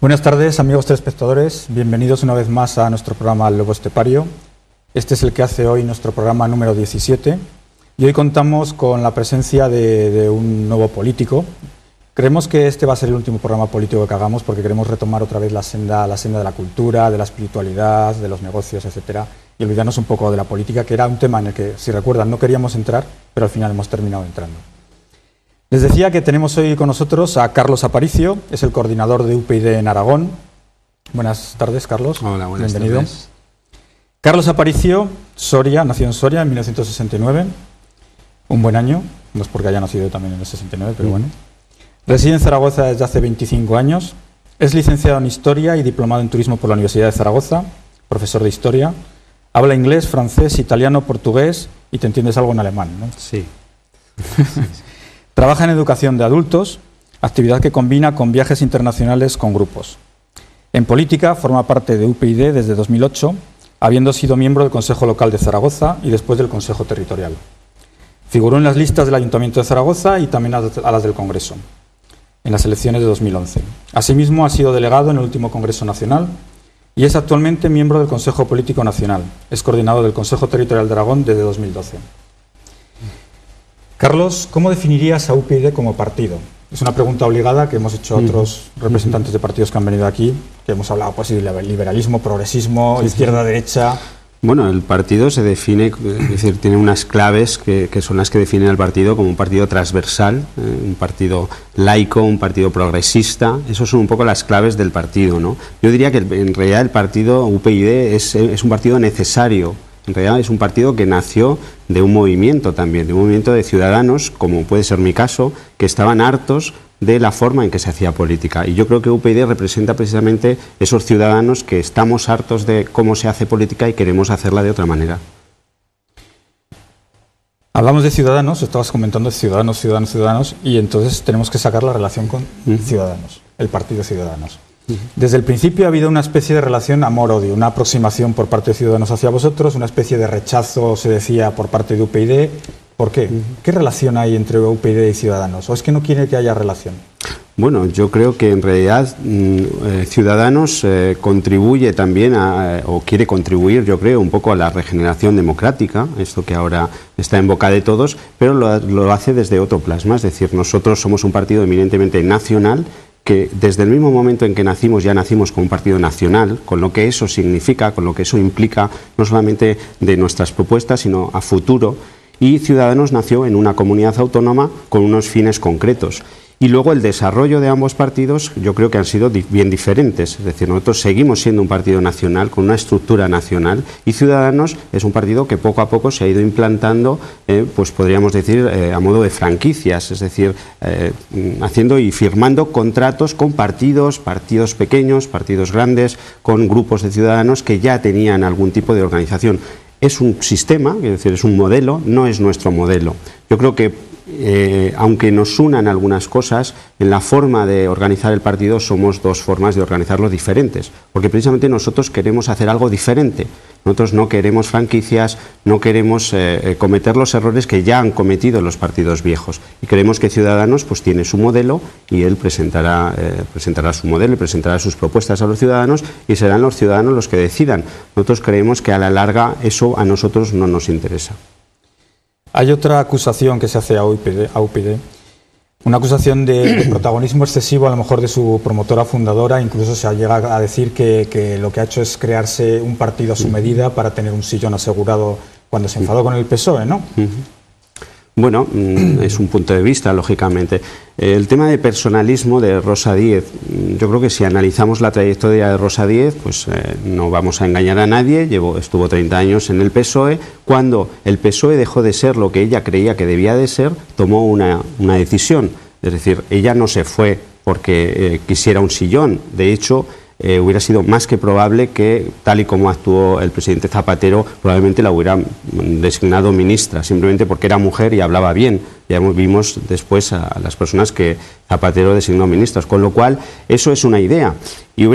Buenas tardes, amigos telespectadores. Bienvenidos una vez más a nuestro programa El Lobo Estepario. Este es el que hace hoy nuestro programa número 17. Y hoy contamos con la presencia de un nuevo político. Creemos que este va a ser el último programa político que hagamos porque queremos retomar otra vez la senda de la cultura, de la espiritualidad, de los negocios, etcétera, y olvidarnos un poco de la política, que era un tema en el que, si recuerdan, no queríamos entrar, pero al final hemos terminado entrando. Les decía que tenemos hoy con nosotros a Carlos Aparicio, es el coordinador de UPyD en Aragón. Buenas tardes, Carlos. Hola, buenas Bienvenido. tardes. Carlos Aparicio, Soria, nació en Soria en 1969, un buen año, no es porque haya nacido también en el 69, pero bueno. Reside en Zaragoza desde hace 25 años, es licenciado en Historia y diplomado en Turismo por la Universidad de Zaragoza, profesor de Historia, habla inglés, francés, italiano, portugués y te entiendes algo en alemán, ¿no? Sí. Trabaja en educación de adultos, actividad que combina con viajes internacionales con grupos. En política forma parte de UPyD desde 2008, habiendo sido miembro del Consejo Local de Zaragoza y después del Consejo Territorial. Figuró en las listas del Ayuntamiento de Zaragoza y también a las del Congreso, en las elecciones de 2011. Asimismo, ha sido delegado en el último Congreso Nacional y es actualmente miembro del Consejo Político Nacional. Es coordinador del Consejo Territorial de Aragón desde 2012. Carlos, ¿cómo definirías a UPyD como partido? Es una pregunta obligada que hemos hecho a otros representantes de partidos que han venido aquí, que hemos hablado pues, de liberalismo, progresismo, izquierda, derecha. Bueno, el partido se define, es decir, tiene unas claves que son las que definen al partido como un partido transversal, un partido laico, un partido progresista. Esas son un poco las claves del partido, ¿no? Yo diría que en realidad el partido UPyD es un partido necesario. En realidad es un partido que nació de un movimiento también, de un movimiento de ciudadanos, como puede ser mi caso, que estaban hartos de la forma en que se hacía política. Y yo creo que UPyD representa precisamente esos ciudadanos que estamos hartos de cómo se hace política y queremos hacerla de otra manera. Hablamos de ciudadanos, estabas comentando ciudadanos, y entonces tenemos que sacar la relación con Ciudadanos, el partido Ciudadanos. Desde el principio ha habido una especie de relación amor-odio, una aproximación por parte de Ciudadanos hacia vosotros, una especie de rechazo, se decía, por parte de UPyD. ¿Por qué? ¿Qué relación hay entre UPyD y Ciudadanos? ¿O es que no quiere que haya relación? Bueno, yo creo que en realidad Ciudadanos contribuye también o quiere contribuir, yo creo, un poco a la regeneración democrática, esto que ahora está en boca de todos, pero lo hace desde otro plasma, es decir, nosotros somos un partido eminentemente nacional, que desde el mismo momento en que nacimos ya nacimos como un partido nacional, con lo que eso significa, con lo que eso implica, no solamente de nuestras propuestas, sino a futuro. Y Ciudadanos nació en una comunidad autónoma con unos fines concretos. Y luego el desarrollo de ambos partidos yo creo que han sido bien diferentes. Es decir, nosotros seguimos siendo un partido nacional con una estructura nacional y Ciudadanos es un partido que poco a poco se ha ido implantando, pues podríamos decir, a modo de franquicias. Es decir, haciendo y firmando contratos con partidos pequeños, partidos grandes, con grupos de ciudadanos que ya tenían algún tipo de organización. Es un sistema, es decir, es un modelo, no es nuestro modelo. Yo creo que aunque nos unan algunas cosas, en la forma de organizar el partido somos dos formas de organizarlo diferentes, porque precisamente nosotros queremos hacer algo diferente. Nosotros no queremos franquicias, no queremos cometer los errores que ya han cometido los partidos viejos. Y creemos que Ciudadanos pues tiene su modelo y él presentará su modelo y presentará sus propuestas a los ciudadanos y serán los ciudadanos los que decidan. Nosotros creemos que a la larga eso a nosotros no nos interesa. Hay otra acusación que se hace a UPyD, una acusación de protagonismo excesivo a lo mejor de su promotora fundadora, incluso se llega a decir que lo que ha hecho es crearse un partido a su medida para tener un sillón asegurado cuando se enfadó con el PSOE, ¿no? Bueno, es un punto de vista, lógicamente. El tema de personalismo de Rosa Díez, yo creo que si analizamos la trayectoria de Rosa Díez, pues no vamos a engañar a nadie, estuvo 30 años en el PSOE, cuando el PSOE dejó de ser lo que ella creía que debía de ser, tomó una decisión, es decir, ella no se fue porque quisiera un sillón, de hecho, hubiera sido más que probable que, tal y como actuó el presidente Zapatero, probablemente la hubieran designado ministra, simplemente porque era mujer y hablaba bien ya vimos después a las personas que Zapatero designó ministros, con lo cual eso es una idea. Y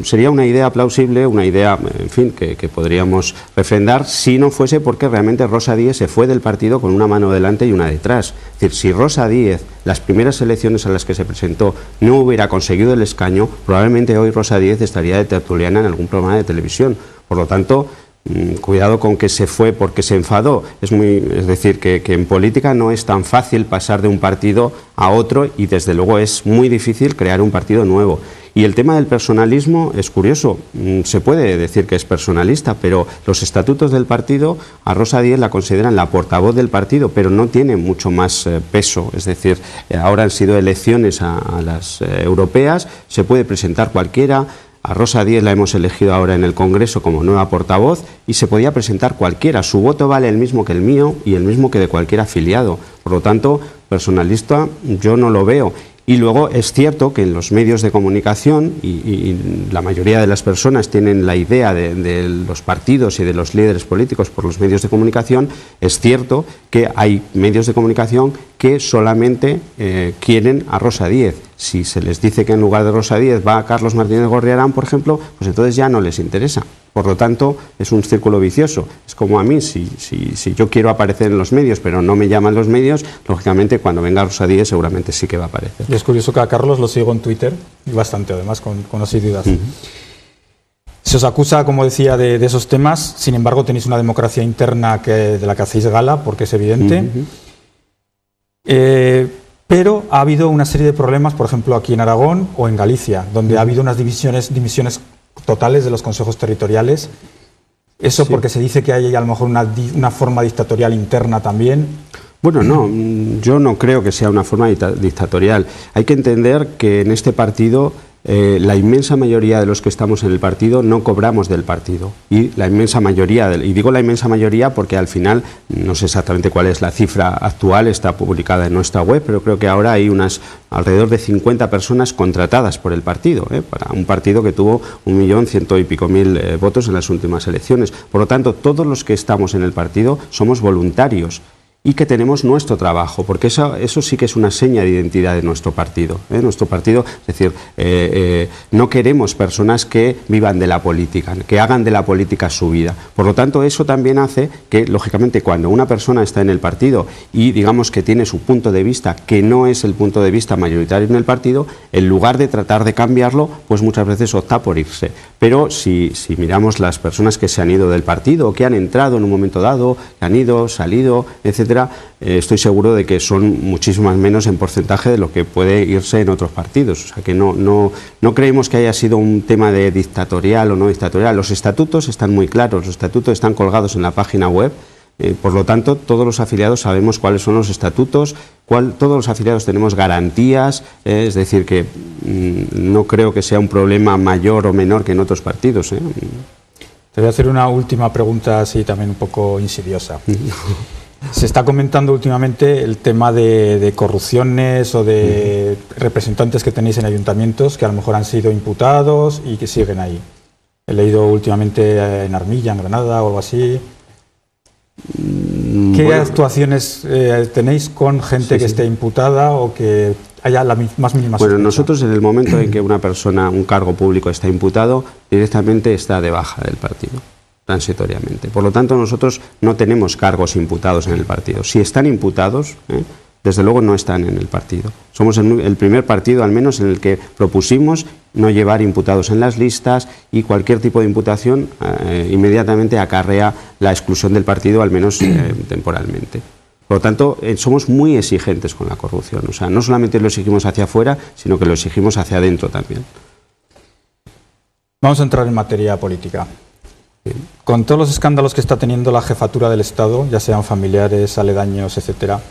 sería una idea plausible, una idea, en fin, que podríamos refrendar si no fuese porque realmente Rosa Díez se fue del partido con una mano delante y una detrás. Es decir, si Rosa Díez, las primeras elecciones a las que se presentó, no hubiera conseguido el escaño, probablemente hoy Rosa Díez estaría de tertuliana en algún programa de televisión. Por lo tanto, cuidado con que se fue porque se enfadó. Es decir, que en política no es tan fácil pasar de un partido a otro y desde luego es muy difícil crear un partido nuevo. Y el tema del personalismo es curioso, se puede decir que es personalista, pero los estatutos del partido a Rosa Díez la consideran la portavoz del partido, pero no tiene mucho más peso. Es decir, ahora han sido elecciones a las europeas, se puede presentar cualquiera. A Rosa Díez la hemos elegido ahora en el Congreso como nueva portavoz y se podía presentar cualquiera. Su voto vale el mismo que el mío y el mismo que de cualquier afiliado. Por lo tanto, personalista yo no lo veo. Y luego es cierto que en los medios de comunicación, y la mayoría de las personas tienen la idea de los partidos y de los líderes políticos por los medios de comunicación, es cierto que hay medios de comunicación que solamente quieren a Rosa Díez. Si se les dice que en lugar de Rosa Díez va Carlos Martínez Gorriarán, por ejemplo, pues entonces ya no les interesa. Por lo tanto, es un círculo vicioso. Es como a mí, si yo quiero aparecer en los medios, pero no me llaman los medios, lógicamente cuando venga Rosa Díez seguramente sí que va a aparecer. Y es curioso que a Carlos lo sigo en Twitter, y bastante además, con asiduidad. Se os acusa, como decía, de esos temas, sin embargo tenéis una democracia interna de la que hacéis gala, porque es evidente. Pero ha habido una serie de problemas, por ejemplo, aquí en Aragón o en Galicia, donde ha habido unas divisiones totales de los consejos territoriales. Eso porque se dice que hay a lo mejor una forma dictatorial interna también. Bueno, no, yo no creo que sea una forma dictatorial. Hay que entender que en este partido la inmensa mayoría de los que estamos en el partido no cobramos del partido. Y la inmensa mayoría, y digo la inmensa mayoría porque al final, no sé exactamente cuál es la cifra actual, está publicada en nuestra web, pero creo que ahora hay alrededor de 50 personas contratadas por el partido, para un partido que tuvo 1.100.000 y pico votos en las últimas elecciones. Por lo tanto, todos los que estamos en el partido somos voluntarios y que tenemos nuestro trabajo, porque eso sí que es una seña de identidad de nuestro partido. Nuestro partido, es decir, no queremos personas que vivan de la política, que hagan de la política su vida. Por lo tanto, eso también hace que, lógicamente, cuando una persona está en el partido y digamos que tiene su punto de vista, que no es el punto de vista mayoritario en el partido, en lugar de tratar de cambiarlo, pues muchas veces opta por irse. Pero si miramos las personas que se han ido del partido o que han entrado en un momento dado, que han ido, salido, etcétera, estoy seguro de que son muchísimas menos en porcentaje de lo que puede irse en otros partidos. O sea que no creemos que haya sido un tema de dictatorial o no dictatorial. Los estatutos están muy claros, los estatutos están colgados en la página web. Por lo tanto, todos los afiliados sabemos cuáles son los estatutos, todos los afiliados tenemos garantías, es decir, que no creo que sea un problema mayor o menor que en otros partidos. Te voy a hacer una última pregunta, así también un poco insidiosa. Se está comentando últimamente el tema de corrupciones o de representantes que tenéis en ayuntamientos que a lo mejor han sido imputados y que siguen ahí. He leído últimamente en Armilla, en Granada o algo así. ¿Qué actuaciones tenéis con gente que esté imputada o que haya la más mínima sospecha? Bueno, nosotros en el momento en que una persona, un cargo público está imputado, directamente está de baja del partido, transitoriamente. Por lo tanto, nosotros no tenemos cargos imputados en el partido. Si están imputados, desde luego no están en el partido. Somos el primer partido, al menos, en el que propusimos no llevar imputados en las listas y cualquier tipo de imputación inmediatamente acarrea la exclusión del partido, al menos temporalmente. Por lo tanto, somos muy exigentes con la corrupción. O sea, no solamente lo exigimos hacia afuera, sino que lo exigimos hacia adentro también. Vamos a entrar en materia política. Con todos los escándalos que está teniendo la jefatura del Estado, ya sean familiares, aledaños, etcétera,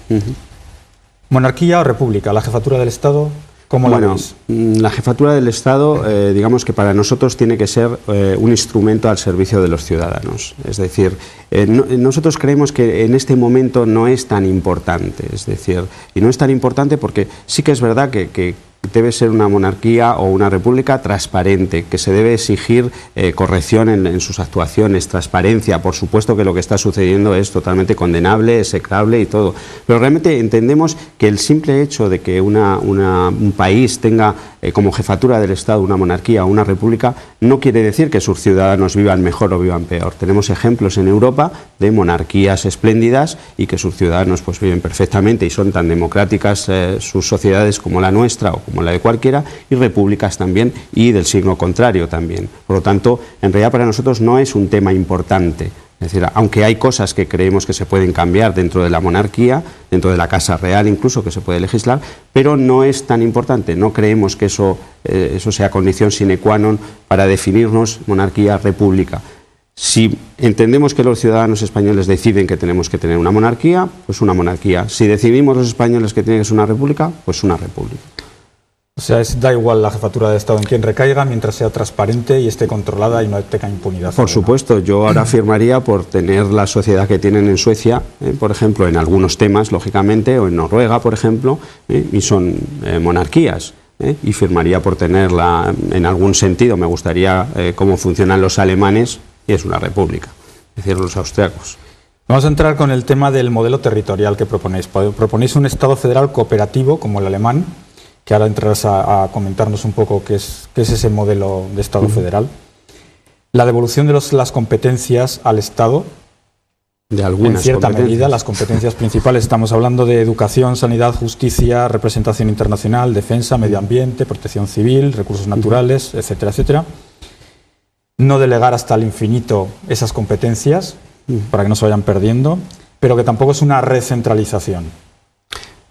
¿monarquía o república? ¿La jefatura del Estado? ¿Cómo la veis? La jefatura del Estado, digamos que para nosotros tiene que ser un instrumento al servicio de los ciudadanos. Es decir, nosotros creemos que en este momento no es tan importante. Es decir, y no es tan importante porque sí que es verdad que debe ser una monarquía o una república transparente, que se debe exigir corrección en sus actuaciones, transparencia. Por supuesto que lo que está sucediendo es totalmente condenable, execrable y todo, pero realmente entendemos que el simple hecho de que un país tenga como jefatura del Estado una monarquía o una república no quiere decir que sus ciudadanos vivan mejor o vivan peor. Tenemos ejemplos en Europa de monarquías espléndidas y que sus ciudadanos pues viven perfectamente y son tan democráticas sus sociedades como la nuestra o como la de cualquiera, y repúblicas también, y del signo contrario también. Por lo tanto, en realidad para nosotros no es un tema importante. Es decir, aunque hay cosas que creemos que se pueden cambiar dentro de la monarquía, dentro de la Casa Real incluso, que se puede legislar, pero no es tan importante. No creemos que eso sea condición sine qua non para definirnos monarquía, república. Si entendemos que los ciudadanos españoles deciden que tenemos que tener una monarquía, pues una monarquía. Si decidimos los españoles que tiene que ser una república, pues una república. O sea, da igual la jefatura de Estado en quien recaiga mientras sea transparente y esté controlada y no tenga impunidad. Por supuesto, yo ahora firmaría por tener la sociedad que tienen en Suecia, por ejemplo, en algunos temas, lógicamente, o en Noruega, por ejemplo, y son monarquías. Y firmaría por tenerla en algún sentido. Me gustaría cómo funcionan los alemanes, y es una república, es decir, los austriacos. Vamos a entrar con el tema del modelo territorial que proponéis. Proponéis un Estado federal cooperativo como el alemán, que ahora entrarás a comentarnos un poco qué es ese modelo de Estado federal. La devolución de las competencias al Estado, de algunas en cierta medida, las competencias principales. Estamos hablando de educación, sanidad, justicia, representación internacional, defensa, medio ambiente, protección civil, recursos naturales, etcétera, etcétera. No delegar hasta el infinito esas competencias para que no se vayan perdiendo, pero que tampoco es una recentralización.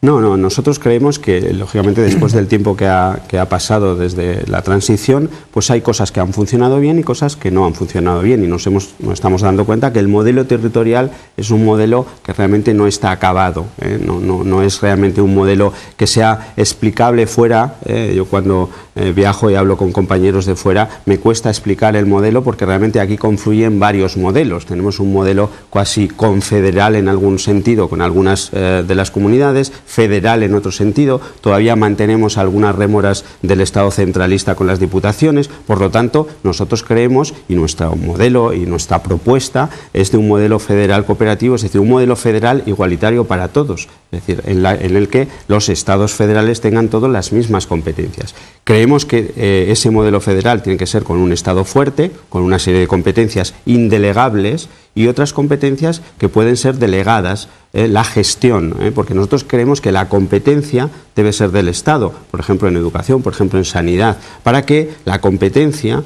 No, nosotros creemos que, lógicamente, después del tiempo que ha pasado desde la transición, pues hay cosas que han funcionado bien y cosas que no han funcionado bien, y nos estamos dando cuenta que el modelo territorial es un modelo que realmente no está acabado, no es realmente un modelo que sea explicable fuera. Yo cuando viajo y hablo con compañeros de fuera, me cuesta explicar el modelo porque realmente aquí confluyen varios modelos. Tenemos un modelo casi confederal en algún sentido con algunas de las comunidades, federal en otro sentido, todavía mantenemos algunas rémoras del Estado centralista con las diputaciones. Por lo tanto, nosotros creemos, y nuestro modelo y nuestra propuesta es de un modelo federal cooperativo, es decir, un modelo federal igualitario para todos, es decir, en el que los estados federales tengan todas las mismas competencias. Creemos que ese modelo federal tiene que ser con un Estado fuerte, con una serie de competencias indelegables y otras competencias que pueden ser delegadas, la gestión, porque nosotros creemos que la competencia debe ser del Estado, por ejemplo en educación, por ejemplo en sanidad, para que la competencia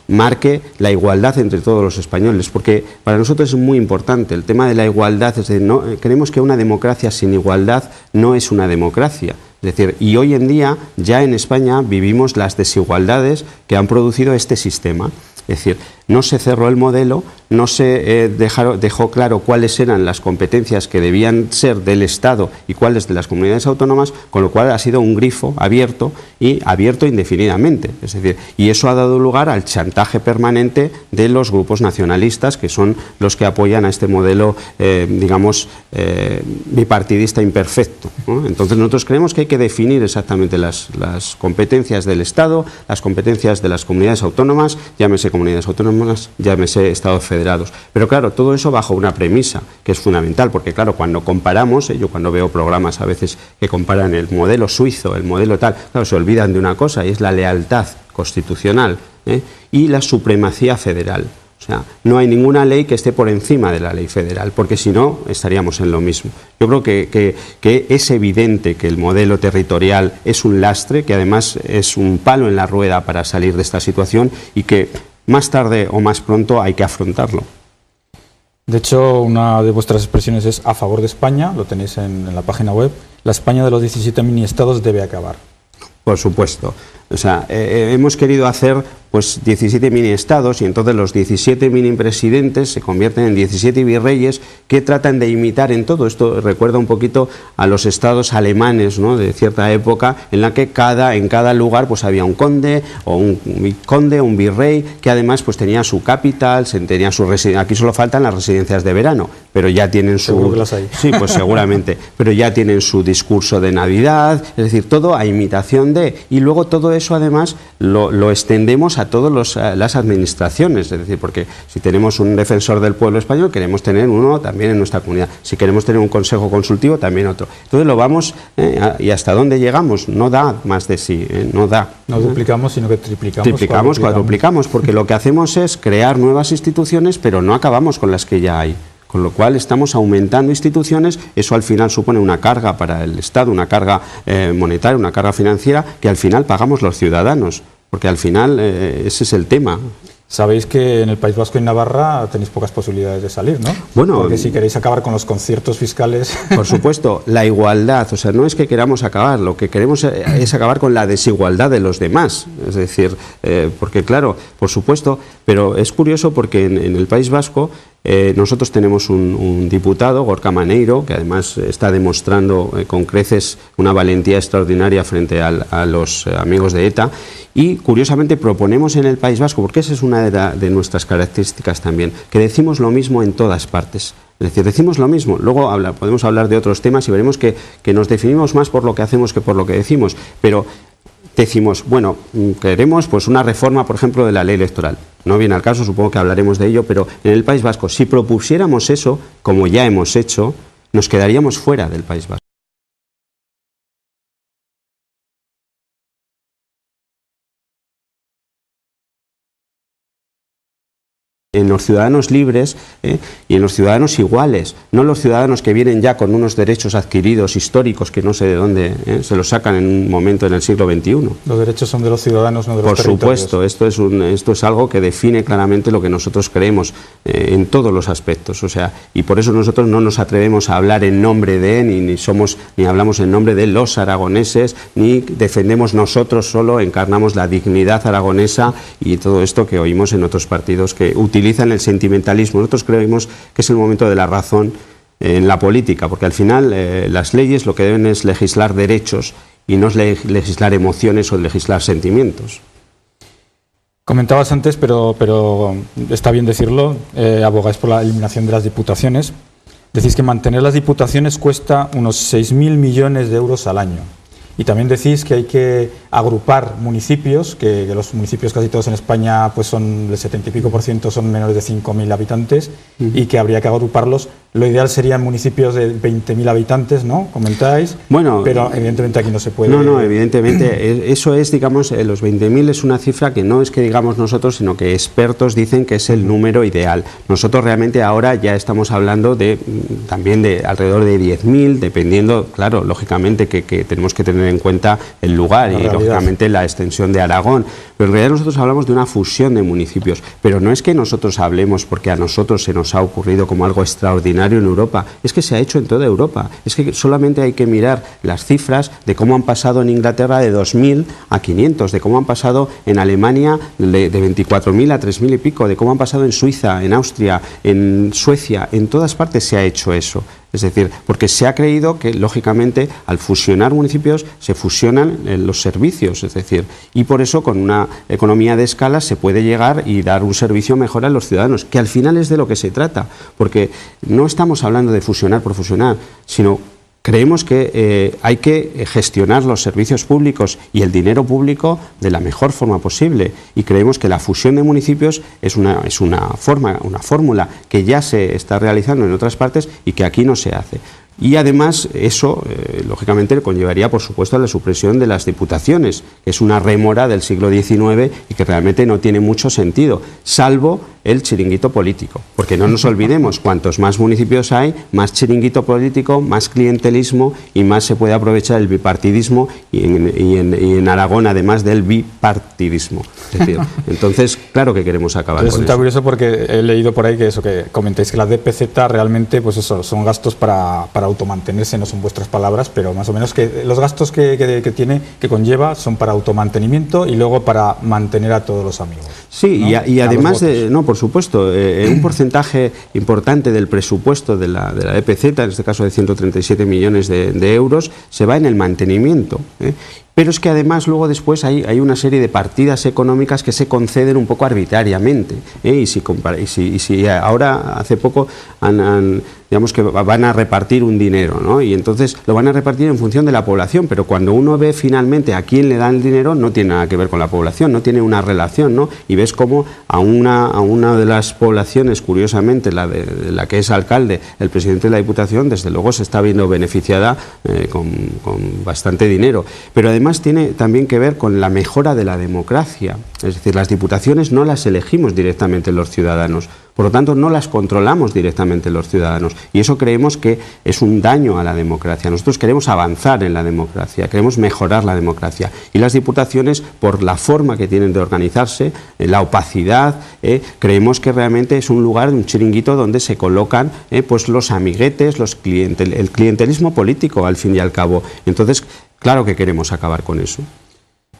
marque la igualdad entre todos los españoles, porque para nosotros es muy importante el tema de la igualdad. Es decir, creemos que una democracia sin igualdad no es una democracia. Es decir, y hoy en día ya en España vivimos las desigualdades que han producido este sistema. Es decir, no se cerró el modelo, no se dejó claro cuáles eran las competencias que debían ser del Estado y cuáles de las comunidades autónomas, con lo cual ha sido un grifo abierto y abierto indefinidamente. Es decir, y eso ha dado lugar al chantaje permanente de los grupos nacionalistas, que son los que apoyan a este modelo, bipartidista imperfecto, ¿no? Entonces nosotros creemos que hay que definir exactamente las competencias del Estado, las competencias de las comunidades autónomas, llámese comunidades autónomas, llámese estados federados. Pero claro, todo eso bajo una premisa que es fundamental, porque claro, cuando comparamos, yo cuando veo programas a veces que comparan el modelo suizo, el modelo tal, claro, se olvidan de una cosa, y es la lealtad constitucional y la supremacía federal. O sea, no hay ninguna ley que esté por encima de la ley federal, porque si no estaríamos en lo mismo. Yo creo que es evidente que el modelo territorial es un lastre, que además es un palo en la rueda para salir de esta situación, y que más tarde o más pronto hay que afrontarlo. De hecho, una de vuestras expresiones es a favor de España, lo tenéis en la página web. La España de los 17 mini-estados debe acabar. Por supuesto. O sea, hemos querido hacer pues 17 mini estados y entonces los 17 mini presidentes se convierten en 17 virreyes que tratan de imitar en todo. Esto recuerda un poquito a los estados alemanes, ¿no?, de cierta época, en la que en cada lugar pues había un conde o un conde, un virrey, que además pues tenía su capital, tenía su residencia. Aquí solo faltan las residencias de verano, pero ya tienen su... Seguro que las hay. Sí, pues seguramente, pero ya tienen su discurso de Navidad, es decir, todo a imitación de... Y luego todo eso además lo extendemos a todas las administraciones, es decir, porque si tenemos un defensor del pueblo español, queremos tener uno también en nuestra comunidad. Si queremos tener un consejo consultivo, también otro. Entonces lo vamos, y hasta dónde llegamos, no da más de sí, no da. No duplicamos, sino que triplicamos. Triplicamos, cuadruplicamos, porque lo que hacemos es crear nuevas instituciones, pero no acabamos con las que ya hay. Con lo cual estamos aumentando instituciones, eso al final supone una carga para el Estado, una carga monetaria, una carga financiera, que al final pagamos los ciudadanos, porque al final ese es el tema. Sabéis que en el País Vasco y Navarra tenéis pocas posibilidades de salir, ¿no? Bueno, porque si queréis acabar con los conciertos fiscales... Por supuesto, la igualdad, o sea, no es que queramos acabar, lo que queremos es acabar con la desigualdad de los demás, es decir, porque claro, por supuesto, pero es curioso porque en el País Vasco nosotros tenemos un diputado, Gorka Maneiro, que además está demostrando con creces una valentía extraordinaria frente a los amigos de ETA, y curiosamente proponemos en el País Vasco, porque esa es una de nuestras características también, que decimos lo mismo en todas partes. Es decir, decimos lo mismo, luego podemos hablar de otros temas y veremos que nos definimos más por lo que hacemos que por lo que decimos, pero decimos, bueno, queremos pues una reforma, por ejemplo, de la ley electoral. No viene al caso, supongo que hablaremos de ello, pero en el País Vasco, si propusiéramos eso, como ya hemos hecho, nos quedaríamos fuera del País Vasco. En los ciudadanos libres y en los ciudadanos iguales, no los ciudadanos que vienen ya con unos derechos adquiridos históricos que no sé de dónde se los sacan en un momento en el siglo XXI. Los derechos son de los ciudadanos, no de los territorios. Por supuesto, esto es algo que define claramente lo que nosotros creemos en todos los aspectos, o sea, y por eso nosotros no nos atrevemos a hablar en nombre de, ni hablamos en nombre de los aragoneses, ni defendemos nosotros solo, encarnamos la dignidad aragonesa y todo esto que oímos en otros partidos que utilizan el sentimentalismo. Nosotros creemos que es el momento de la razón en la política, porque al final las leyes lo que deben es legislar derechos y no es legislar emociones o legislar sentimientos. Comentabas antes, pero está bien decirlo, abogáis por la eliminación de las diputaciones. Decís que mantener las diputaciones cuesta unos 6.000 millones de euros al año. Y también decís que hay que agrupar municipios, que los municipios casi todos en España pues son del 70 y pico % son menores de 5.000 habitantes y que habría que agruparlos. Lo ideal serían municipios de 20.000 habitantes, ¿no? Comentáis, bueno, pero evidentemente aquí no se puede... No, evidentemente, eso es, digamos, los 20.000 es una cifra que no es que digamos nosotros, sino que expertos dicen que es el número ideal. Nosotros realmente ahora ya estamos hablando también de alrededor de 10.000, dependiendo, claro, lógicamente que tenemos que tener en cuenta el lugar y lógicamente la extensión de Aragón, pero en realidad nosotros hablamos de una fusión de municipios, pero no es que nosotros hablemos porque a nosotros se nos ha ocurrido como algo extraordinario en Europa, es que se ha hecho en toda Europa, es que solamente hay que mirar las cifras de cómo han pasado en Inglaterra de 2.000 a 500, de cómo han pasado en Alemania de 24.000 a 3.000 y pico, de cómo han pasado en Suiza, en Austria, en Suecia, en todas partes se ha hecho eso. Es decir, porque se ha creído que, lógicamente, al fusionar municipios se fusionan los servicios, es decir, y por eso con una economía de escala se puede llegar y dar un servicio mejor a los ciudadanos, que al final es de lo que se trata, porque no estamos hablando de fusionar por fusionar, sino creemos que hay que gestionar los servicios públicos y el dinero público de la mejor forma posible y creemos que la fusión de municipios es una fórmula que ya se está realizando en otras partes y que aquí no se hace. Y además eso, lógicamente, conllevaría, por supuesto, a la supresión de las diputaciones, que es una rémora del siglo XIX y que realmente no tiene mucho sentido, salvo el chiringuito político, porque no nos olvidemos, cuantos más municipios hay, más chiringuito político, más clientelismo y más se puede aprovechar el bipartidismo y en Aragón además del bipartidismo. Es decir, entonces, claro que queremos acabar con eso. Resulta curioso porque he leído por ahí que eso que comentáis, que la DPZ realmente, pues eso, son gastos para automantenerse, no son vuestras palabras, pero más o menos que los gastos que conlleva son para automantenimiento y luego para mantener a todos los amigos. Sí, ¿no? y además por supuesto, un porcentaje importante del presupuesto de la DPZ, en este caso de 137 millones de euros, se va en el mantenimiento, ¿eh? Pero es que además luego después hay una serie de partidas económicas que se conceden un poco arbitrariamente, ¿eh? Y si ahora hace poco digamos que van a repartir un dinero, ¿no? Y entonces lo van a repartir en función de la población, pero cuando uno ve finalmente a quién le dan el dinero no tiene nada que ver con la población, no tiene una relación, ¿no? Y ves cómo a una de las poblaciones, curiosamente la de la que es alcalde, el presidente de la Diputación, desde luego se está viendo beneficiada con bastante dinero, pero además tiene también que ver con la mejora de la democracia, es decir, las diputaciones no las elegimos directamente los ciudadanos, por lo tanto no las controlamos directamente los ciudadanos y eso creemos que es un daño a la democracia. Nosotros queremos avanzar en la democracia, queremos mejorar la democracia y las diputaciones, por la forma que tienen de organizarse, la opacidad, creemos que realmente es un lugar, un chiringuito donde se colocan pues los amiguetes, el clientelismo político al fin y al cabo. Entonces, claro que queremos acabar con eso.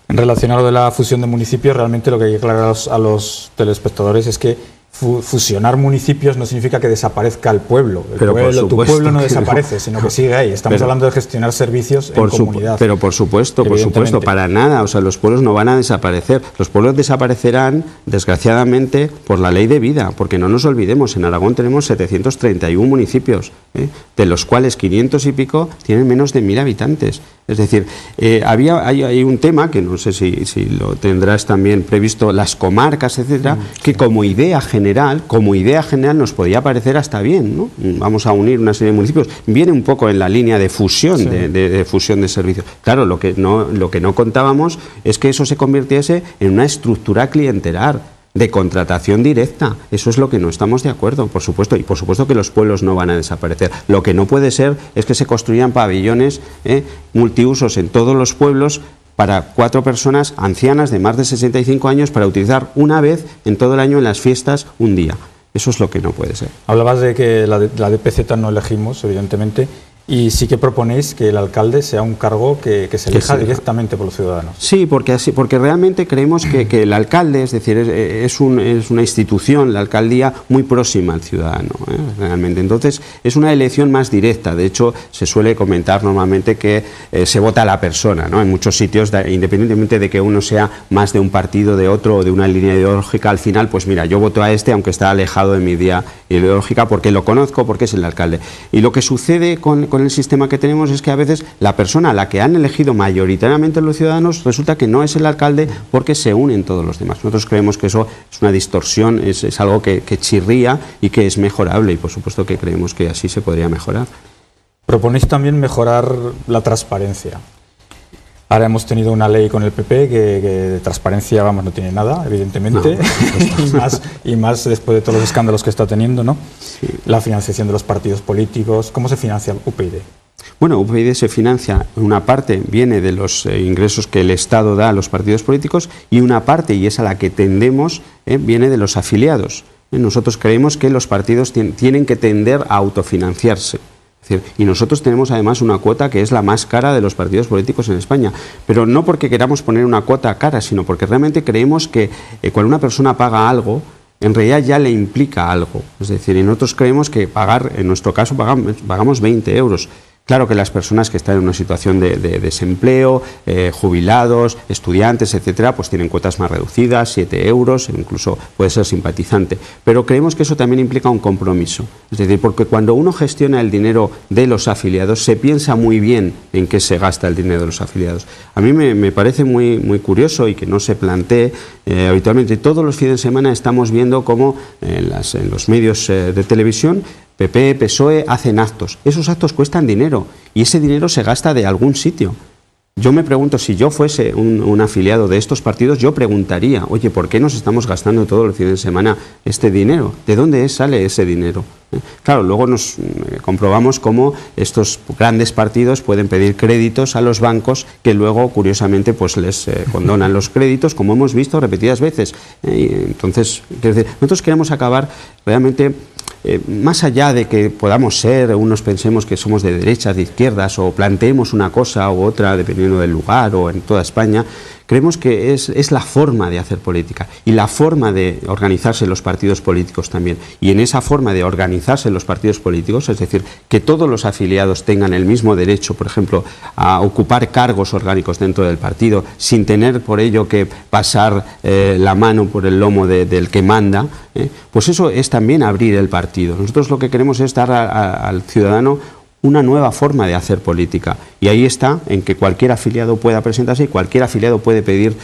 En relación a lo de la fusión de municipios, realmente lo que hay que aclarar a los telespectadores es que fusionar municipios no significa que desaparezca el pueblo. Tu pueblo no desaparece, sino que sigue ahí. Estamos hablando de gestionar servicios en comunidad. Pero por supuesto, para nada. O sea, los pueblos no van a desaparecer. Los pueblos desaparecerán, desgraciadamente, por la ley de vida. Porque no nos olvidemos, en Aragón tenemos 731 municipios, de los cuales 500 y pico tienen menos de 1000 habitantes. Es decir, hay un tema, que no sé si lo tendrás también previsto, las comarcas, etcétera, que como idea general nos podía parecer hasta bien, ¿no? Vamos a unir una serie de municipios. Viene un poco en la línea de fusión, sí, de fusión de servicios. Claro, lo que no contábamos es que eso se convirtiese en una estructura clientelar de contratación directa. Eso es lo que no estamos de acuerdo, por supuesto, y por supuesto que los pueblos no van a desaparecer. Lo que no puede ser es que se construyan pabellones multiusos en todos los pueblos para 4 personas ancianas de más de 65 años para utilizar una vez en todo el año en las fiestas un día. Eso es lo que no puede ser. Hablabas de que la DPZ no elegimos, evidentemente, y sí que proponéis que el alcalde sea un cargo que se elija directamente por los ciudadanos. Sí, porque realmente creemos que el alcalde, es decir, es una institución, la alcaldía, muy próxima al ciudadano, realmente. Entonces, es una elección más directa. De hecho, se suele comentar normalmente que se vota a la persona, ¿no? En muchos sitios, independientemente de que uno sea más de un partido, de otro, o de una línea ideológica, al final, pues mira, yo voto a este, aunque está alejado de mi idea ideológica, porque lo conozco, porque es el alcalde. Y lo que sucede con el sistema que tenemos es que a veces la persona a la que han elegido mayoritariamente los ciudadanos resulta que no es el alcalde porque se unen todos los demás. Nosotros creemos que eso es una distorsión, es algo que chirría y que es mejorable y por supuesto que creemos que así se podría mejorar. Proponéis también mejorar la transparencia. Ahora hemos tenido una ley con el PP que de transparencia, vamos, no tiene nada, evidentemente, no. y más después de todos los escándalos que está teniendo, ¿no? Sí. La financiación de los partidos políticos. ¿Cómo se financia UPyD? Bueno, UPyD se financia, una parte viene de los ingresos que el Estado da a los partidos políticos y una parte, y es a la que tendemos, viene de los afiliados. Nosotros creemos que los partidos tienen que tender a autofinanciarse. Y nosotros tenemos además una cuota que es la más cara de los partidos políticos en España, pero no porque queramos poner una cuota cara, sino porque realmente creemos que cuando una persona paga algo, en realidad ya le implica algo. Es decir, y nosotros creemos que pagar, en nuestro caso pagamos 20 euros. Claro que las personas que están en una situación de desempleo, jubilados, estudiantes, etcétera, pues tienen cuotas más reducidas, 7 euros, incluso puede ser simpatizante. Pero creemos que eso también implica un compromiso. Es decir, porque cuando uno gestiona el dinero de los afiliados, se piensa muy bien en qué se gasta el dinero de los afiliados. A mí me parece muy curioso y que no se plantee habitualmente. Todos los fines de semana estamos viendo cómo en los medios de televisión PP, PSOE hacen actos. Esos actos cuestan dinero y ese dinero se gasta de algún sitio. Yo me pregunto, si yo fuese un afiliado de estos partidos, yo preguntaría, oye, ¿por qué nos estamos gastando todos los fines de semana este dinero? ¿De dónde sale ese dinero? Claro, luego nos comprobamos cómo estos grandes partidos pueden pedir créditos a los bancos que luego, curiosamente, pues les condonan los créditos, como hemos visto repetidas veces. Entonces, nosotros queremos acabar realmente, más allá de que podamos ser, unos pensemos que somos de derechas, de izquierdas, o planteemos una cosa u otra, dependiendo del lugar o en toda España, creemos que es la forma de hacer política y la forma de organizarse los partidos políticos también. Y en esa forma de organizarse los partidos políticos, es decir, que todos los afiliados tengan el mismo derecho, por ejemplo, a ocupar cargos orgánicos dentro del partido, sin tener por ello que pasar la mano por el lomo del que manda, pues eso es también abrir el partido. Nosotros lo que queremos es dar al ciudadano una nueva forma de hacer política, y ahí está, en que cualquier afiliado pueda presentarse y cualquier afiliado puede pedir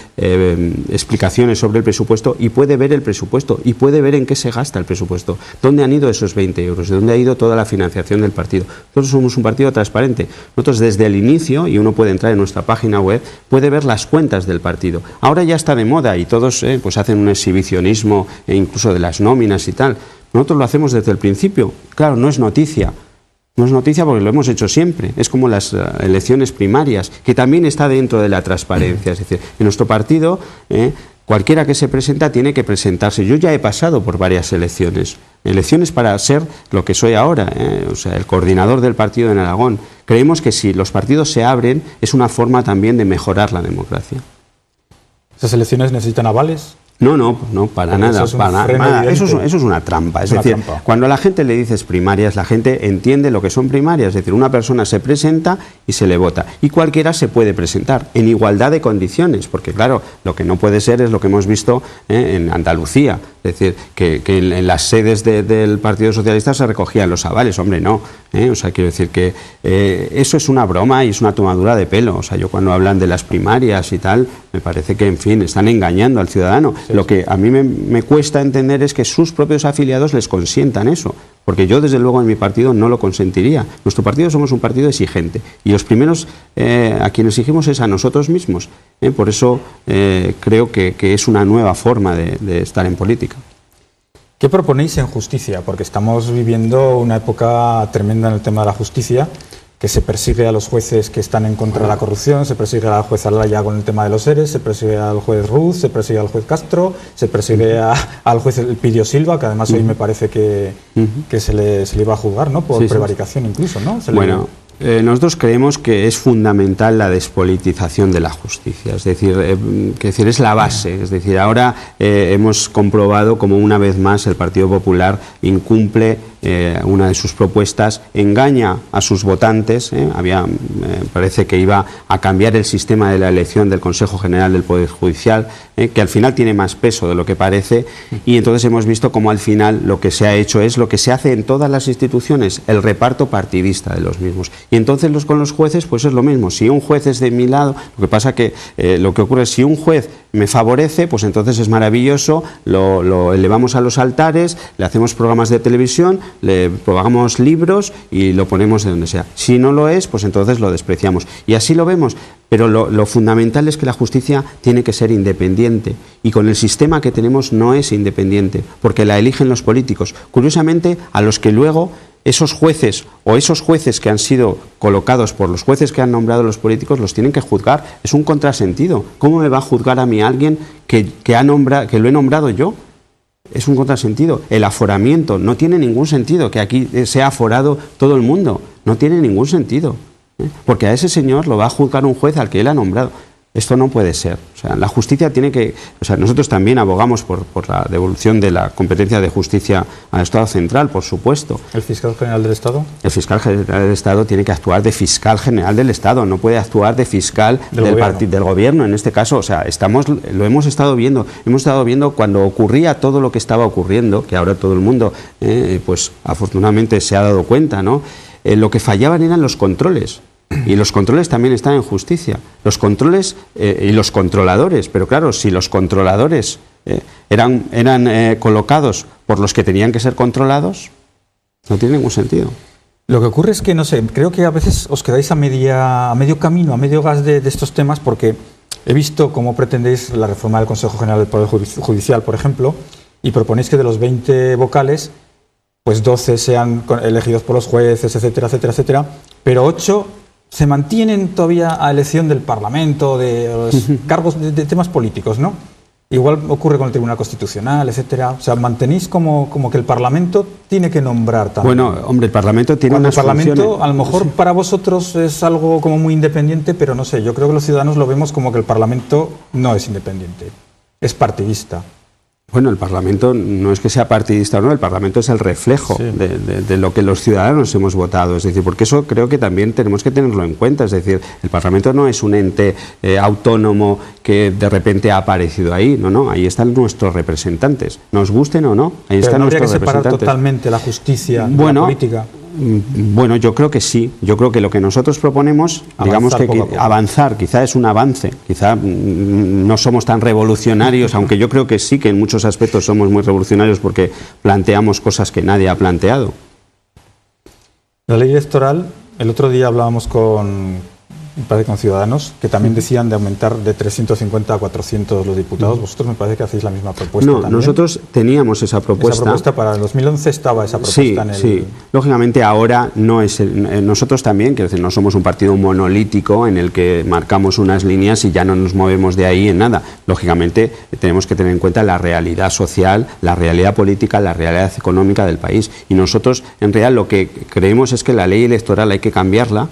explicaciones sobre el presupuesto, y puede ver el presupuesto y puede ver en qué se gasta el presupuesto, dónde han ido esos 20 euros, de dónde ha ido toda la financiación del partido. Nosotros somos un partido transparente. Nosotros desde el inicio, y uno puede entrar en nuestra página web, puede ver las cuentas del partido. Ahora ya está de moda y todos pues hacen un exhibicionismo, incluso de las nóminas y tal. Nosotros lo hacemos desde el principio. Claro, no es noticia. No es noticia porque lo hemos hecho siempre. Es como las elecciones primarias, que también está dentro de la transparencia. Es decir, en nuestro partido, cualquiera que se presenta tiene que presentarse. Yo ya he pasado por varias elecciones para ser lo que soy ahora, o sea, el coordinador del partido en Aragón. Creemos que si los partidos se abren, es una forma también de mejorar la democracia. ¿Esas elecciones necesitan avales? No, para nada. Eso es una trampa. Es decir, cuando a la gente le dices primarias, la gente entiende lo que son primarias. Es decir, una persona se presenta y se le vota. Y cualquiera se puede presentar, en igualdad de condiciones. Porque, claro, lo que no puede ser es lo que hemos visto en Andalucía. Es decir, que en las sedes del Partido Socialista se recogían los avales. Hombre, no. O sea, quiero decir que eso es una broma y es una tomadura de pelo. O sea, yo cuando hablan de las primarias y tal, me parece que, en fin, están engañando al ciudadano. Sí. Lo que a mí me cuesta entender es que sus propios afiliados les consientan eso, porque yo desde luego en mi partido no lo consentiría. Nuestro partido somos un partido exigente y los primeros a quienes exigimos es a nosotros mismos. Por eso creo que es una nueva forma de estar en política. ¿Qué proponéis en justicia? Porque estamos viviendo una época tremenda en el tema de la justicia, que se persigue a los jueces que están en contra de la corrupción, se persigue al juez Alaya con el tema de los ERES, se persigue al juez Ruz, se persigue al juez Castro, se persigue al juez Elpidio Silva, que además hoy me parece que se le iba a juzgar, ¿no? Por prevaricación incluso, ¿no? Nosotros creemos que es fundamental la despolitización de la justicia, es decir, es la base. Es decir, ahora hemos comprobado como una vez más el Partido Popular incumple una de sus propuestas, engaña a sus votantes. Parece que iba a cambiar el sistema de la elección del Consejo General del Poder Judicial, que al final tiene más peso de lo que parece, y entonces hemos visto cómo al final lo que se ha hecho es lo que se hace en todas las instituciones, el reparto partidista de los mismos. Y entonces con los jueces pues es lo mismo. Si un juez es de mi lado, lo que pasa que lo que ocurre es si un juez me favorece, pues entonces es maravilloso, lo elevamos a los altares, le hacemos programas de televisión, le pagamos libros y lo ponemos de donde sea. Si no lo es, pues entonces lo despreciamos. Y así lo vemos. Pero lo fundamental es que la justicia tiene que ser independiente, y con el sistema que tenemos no es independiente, porque la eligen los políticos. Curiosamente, a los que luego esos jueces o esos jueces que han sido colocados por los jueces que han nombrado los políticos los tienen que juzgar. Es un contrasentido. ¿Cómo me va a juzgar a mí alguien que lo he nombrado yo? Es un contrasentido. El aforamiento no tiene ningún sentido, que aquí sea aforado todo el mundo. No tiene ningún sentido. Porque a ese señor lo va a juzgar un juez al que él ha nombrado. Esto no puede ser. O sea, la justicia tiene que... O sea, nosotros también abogamos por la devolución de la competencia de justicia al Estado central, por supuesto. ¿El fiscal general del Estado? El fiscal general del Estado tiene que actuar de fiscal general del Estado, no puede actuar de fiscal del gobierno en este caso. O sea, lo hemos estado viendo. Hemos estado viendo cuando ocurría todo lo que estaba ocurriendo, que ahora todo el mundo, pues afortunadamente se ha dado cuenta, ¿no? Lo que fallaban eran los controles. Y los controles también están en justicia. Los controles y los controladores. Pero claro, si los controladores eran colocados por los que tenían que ser controlados, no tiene ningún sentido. Lo que ocurre es que, no sé, creo que a veces os quedáis a medio camino, a medio gas de estos temas, porque he visto cómo pretendéis la reforma del Consejo General del Poder Judicial, por ejemplo, y proponéis que de los 20 vocales, pues 12 sean elegidos por los jueces, etcétera, etcétera, etcétera, pero 8 se mantienen todavía a elección del Parlamento, de los cargos de temas políticos, ¿no? Igual ocurre con el Tribunal Constitucional, etcétera. O sea, mantenéis como que el Parlamento tiene que nombrar también. Bueno, hombre, el Parlamento tiene unas funciones. El Parlamento, a lo mejor para vosotros es algo como muy independiente, pero no sé, yo creo que los ciudadanos lo vemos como que el Parlamento no es independiente, es partidista. Bueno, el Parlamento no es que sea partidista o no, el Parlamento es el reflejo de lo que los ciudadanos hemos votado, es decir, porque eso creo que también tenemos que tenerlo en cuenta, es decir, el Parlamento no es un ente autónomo que de repente ha aparecido ahí, no, ahí están nuestros representantes, nos gusten o no, ahí están nuestros representantes. ¿No habría que separar totalmente la justicia de la política? Bueno, yo creo que sí. Yo creo que lo que nosotros proponemos, digamos que avanzar, quizá es un avance, quizá no somos tan revolucionarios, aunque yo creo que sí, que en muchos aspectos somos muy revolucionarios porque planteamos cosas que nadie ha planteado. La ley electoral, el otro día hablábamos con Ciudadanos, que también decían de aumentar de 350 a 400 los diputados. Vosotros me parece que hacéis la misma propuesta. No, también. Nosotros teníamos esa propuesta. Esa propuesta para el 2011 estaba esa propuesta en el... Sí, lógicamente ahora no es... nosotros también, quiero decir, no somos un partido monolítico en el que marcamos unas líneas y ya no nos movemos de ahí en nada. Lógicamente tenemos que tener en cuenta la realidad social, la realidad política, la realidad económica del país. Y nosotros, en realidad, lo que creemos es que la ley electoral hay que cambiarla,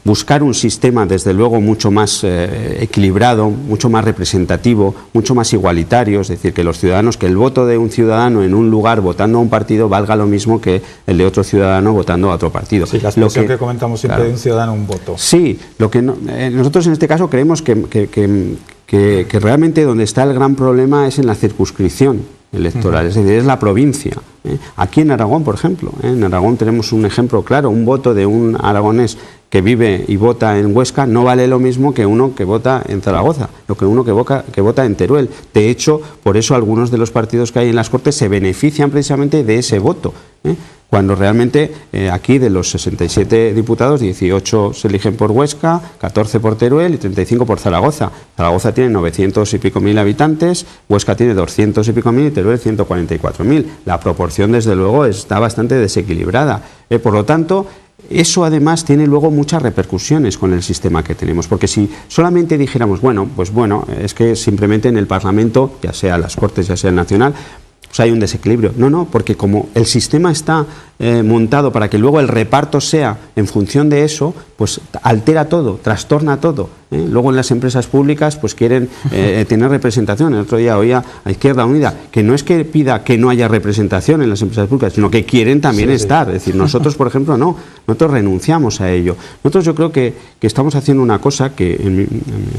buscar un sistema desde luego mucho más equilibrado, mucho más representativo, mucho más igualitario, es decir, que los ciudadanos, que el voto de un ciudadano en un lugar votando a un partido valga lo mismo que el de otro ciudadano votando a otro partido. Sí, la expresión que comentamos siempre, claro, de un ciudadano un voto. Sí, lo que nosotros en este caso creemos que realmente donde está el gran problema es en la circunscripción electoral, es decir, es la provincia. Aquí en Aragón, por ejemplo, en Aragón tenemos un ejemplo claro, un voto de un aragonés que vive y vota en Huesca no vale lo mismo que uno que vota en Zaragoza, lo que uno que vota en Teruel. De hecho, por eso algunos de los partidos que hay en las Cortes se benefician precisamente de ese voto, cuando realmente aquí de los 67 diputados, 18 se eligen por Huesca, 14 por Teruel y 35 por Zaragoza. Zaragoza tiene 900 y pico mil habitantes, Huesca tiene 200 y pico mil y Teruel 144.000. La proporción, desde luego, está bastante desequilibrada. Por lo tanto, eso además tiene luego muchas repercusiones con el sistema que tenemos, porque si solamente dijéramos, es que simplemente en el Parlamento, ya sea las Cortes, ya sea el Nacional, pues hay un desequilibrio. No, porque como el sistema está montado para que luego el reparto sea en función de eso, pues altera todo, trastorna todo. Luego en las empresas públicas pues quieren tener representación. El otro día oía a Izquierda Unida que no es que pida que no haya representación en las empresas públicas, sino que quieren también estar. Es decir, nosotros, por ejemplo, no, nosotros renunciamos a ello. Nosotros yo creo que estamos haciendo una cosa que en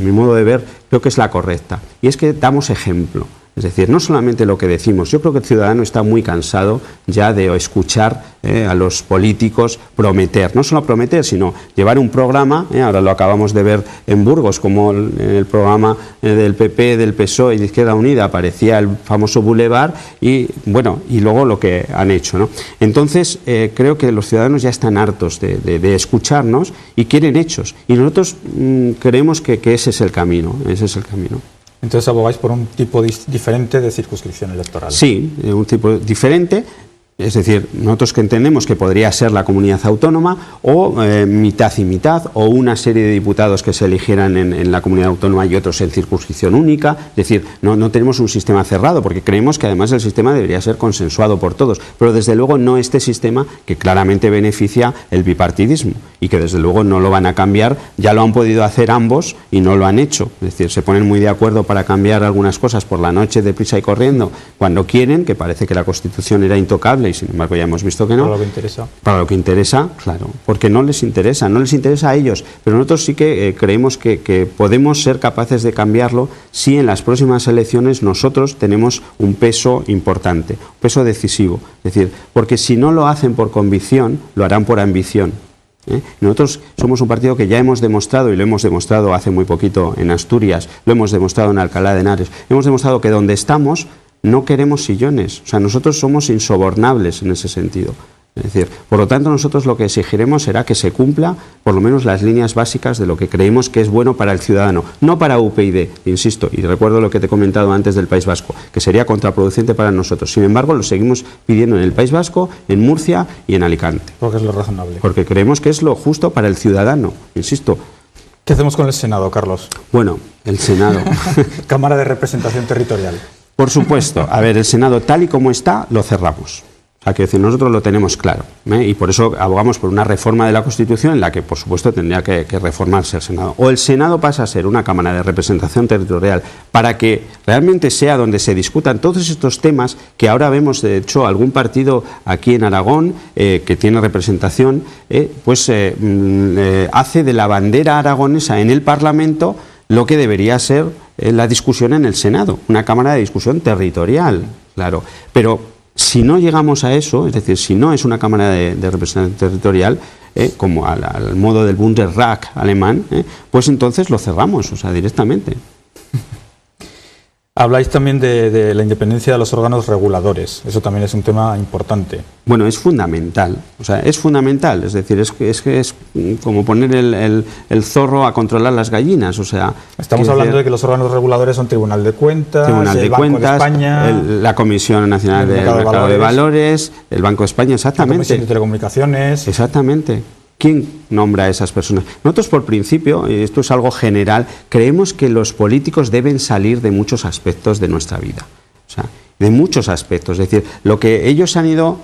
mi modo de ver creo que es la correcta, y es que damos ejemplo. Es decir, no solamente lo que decimos, yo creo que el ciudadano está muy cansado ya de escuchar a los políticos prometer, no solo prometer, sino llevar un programa, ahora lo acabamos de ver en Burgos, como en el programa del PP, del PSOE y de Izquierda Unida aparecía el famoso Boulevard y luego lo que han hecho, ¿no? Entonces, creo que los ciudadanos ya están hartos de escucharnos y quieren hechos, y nosotros creemos que ese es el camino, Entonces abogáis por un tipo diferente de circunscripción electoral. Sí, un tipo diferente. Es decir, nosotros que entendemos que podría ser la comunidad autónoma o mitad y mitad, o una serie de diputados que se eligieran en la comunidad autónoma y otros en circunscripción única. Es decir, no tenemos un sistema cerrado, porque creemos que además el sistema debería ser consensuado por todos, pero desde luego no este sistema que claramente beneficia el bipartidismo y que desde luego no lo van a cambiar. Ya lo han podido hacer ambos y no lo han hecho. Es decir, se ponen muy de acuerdo para cambiar algunas cosas por la noche deprisa y corriendo cuando quieren, que parece que la Constitución era intocable y sin embargo ya hemos visto que no. Para lo que interesa. Para lo que interesa, claro, porque no les interesa a ellos, pero nosotros sí que creemos que podemos ser capaces de cambiarlo si en las próximas elecciones nosotros tenemos un peso importante, un peso decisivo, es decir, porque si no lo hacen por convicción, lo harán por ambición. Nosotros somos un partido que ya hemos demostrado, y lo hemos demostrado hace muy poquito en Asturias, lo hemos demostrado en Alcalá de Henares, hemos demostrado que donde estamos no queremos sillones, o sea, nosotros somos insobornables en ese sentido. Es decir, por lo tanto, nosotros lo que exigiremos será que se cumpla por lo menos las líneas básicas de lo que creemos que es bueno para el ciudadano, no para UPyD, insisto, y recuerdo lo que te he comentado antes del País Vasco, que sería contraproducente para nosotros. Sin embargo, lo seguimos pidiendo en el País Vasco, en Murcia y en Alicante. Porque es lo razonable. Porque creemos que es lo justo para el ciudadano, insisto. ¿Qué hacemos con el Senado, Carlos? Bueno, el Senado. Cámara de Representación Territorial. Por supuesto. A ver, el Senado tal y como está, lo cerramos. O sea, que decir, nosotros lo tenemos claro, y por eso abogamos por una reforma de la Constitución en la que, por supuesto, tendría que reformarse el Senado. O el Senado pasa a ser una Cámara de Representación Territorial para que realmente sea donde se discutan todos estos temas que ahora vemos, de hecho, algún partido aquí en Aragón que tiene representación, hace de la bandera aragonesa en el Parlamento lo que debería ser la discusión en el Senado, una Cámara de discusión territorial, claro, pero si no llegamos a eso, es decir, si no es una Cámara de Representación Territorial, como al modo del Bundesrat alemán, pues entonces lo cerramos, o sea, directamente. Habláis también de la independencia de los órganos reguladores. Eso también es un tema importante. Bueno, es fundamental. O sea, es fundamental. Es decir, es como poner el zorro a controlar las gallinas. O sea, estamos hablando de que los órganos reguladores son Tribunal de Cuentas, Banco de España, la Comisión Nacional del Mercado de Valores, el Banco de España, exactamente. La Comisión de Telecomunicaciones. Exactamente. ¿Quién nombra a esas personas? Nosotros, por principio, y esto es algo general, creemos que los políticos deben salir de muchos aspectos de nuestra vida. O sea, de muchos aspectos. Es decir, lo que ellos han ido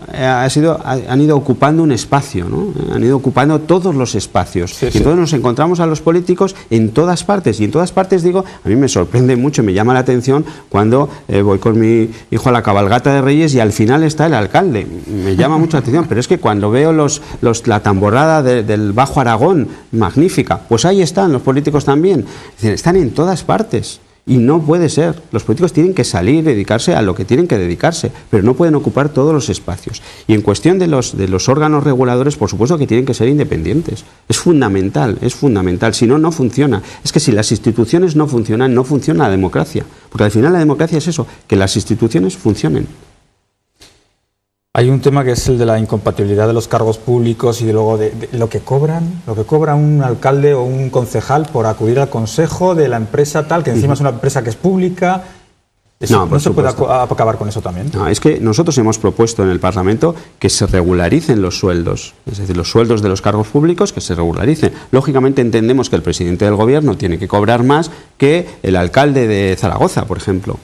ocupando un espacio, ¿no? Han ido ocupando todos los espacios. Sí, y entonces nos encontramos a los políticos en todas partes. Y en todas partes, digo, a mí me sorprende mucho, me llama la atención cuando voy con mi hijo a la cabalgata de Reyes y al final está el alcalde. Me llama mucho la atención. Pero es que cuando veo la tamborrada del Bajo Aragón, magnífica, pues ahí están los políticos también. Es decir, están en todas partes. Y no puede ser. Los políticos tienen que salir y dedicarse a lo que tienen que dedicarse, pero no pueden ocupar todos los espacios. Y en cuestión de los órganos reguladores, por supuesto que tienen que ser independientes. Es fundamental, es fundamental. Si no, no funciona. Es que si las instituciones no funcionan, no funciona la democracia. Porque al final la democracia es eso, que las instituciones funcionen. Hay un tema que es el de la incompatibilidad de los cargos públicos y de luego de lo que cobra un alcalde o un concejal por acudir al consejo de la empresa tal, que encima es una empresa que es pública. ¿No se puede acabar con eso también? No, es que nosotros hemos propuesto en el Parlamento que se regularicen los sueldos, es decir, los sueldos de los cargos públicos que se regularicen. Lógicamente entendemos que el presidente del gobierno tiene que cobrar más que el alcalde de Zaragoza, por ejemplo.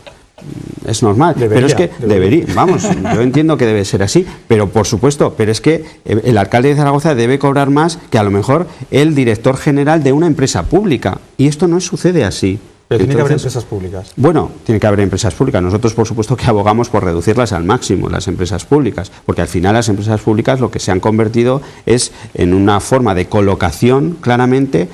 Es normal, pero es que debería, vamos, yo entiendo que debe ser así, pero por supuesto, pero es que el alcalde de Zaragoza debe cobrar más que a lo mejor el director general de una empresa pública, y esto no sucede así. Pero tiene que haber empresas públicas. Bueno, tiene que haber empresas públicas. Nosotros, por supuesto, que abogamos por reducirlas al máximo, las empresas públicas, porque al final las empresas públicas lo que se han convertido es en una forma de colocación, claramente,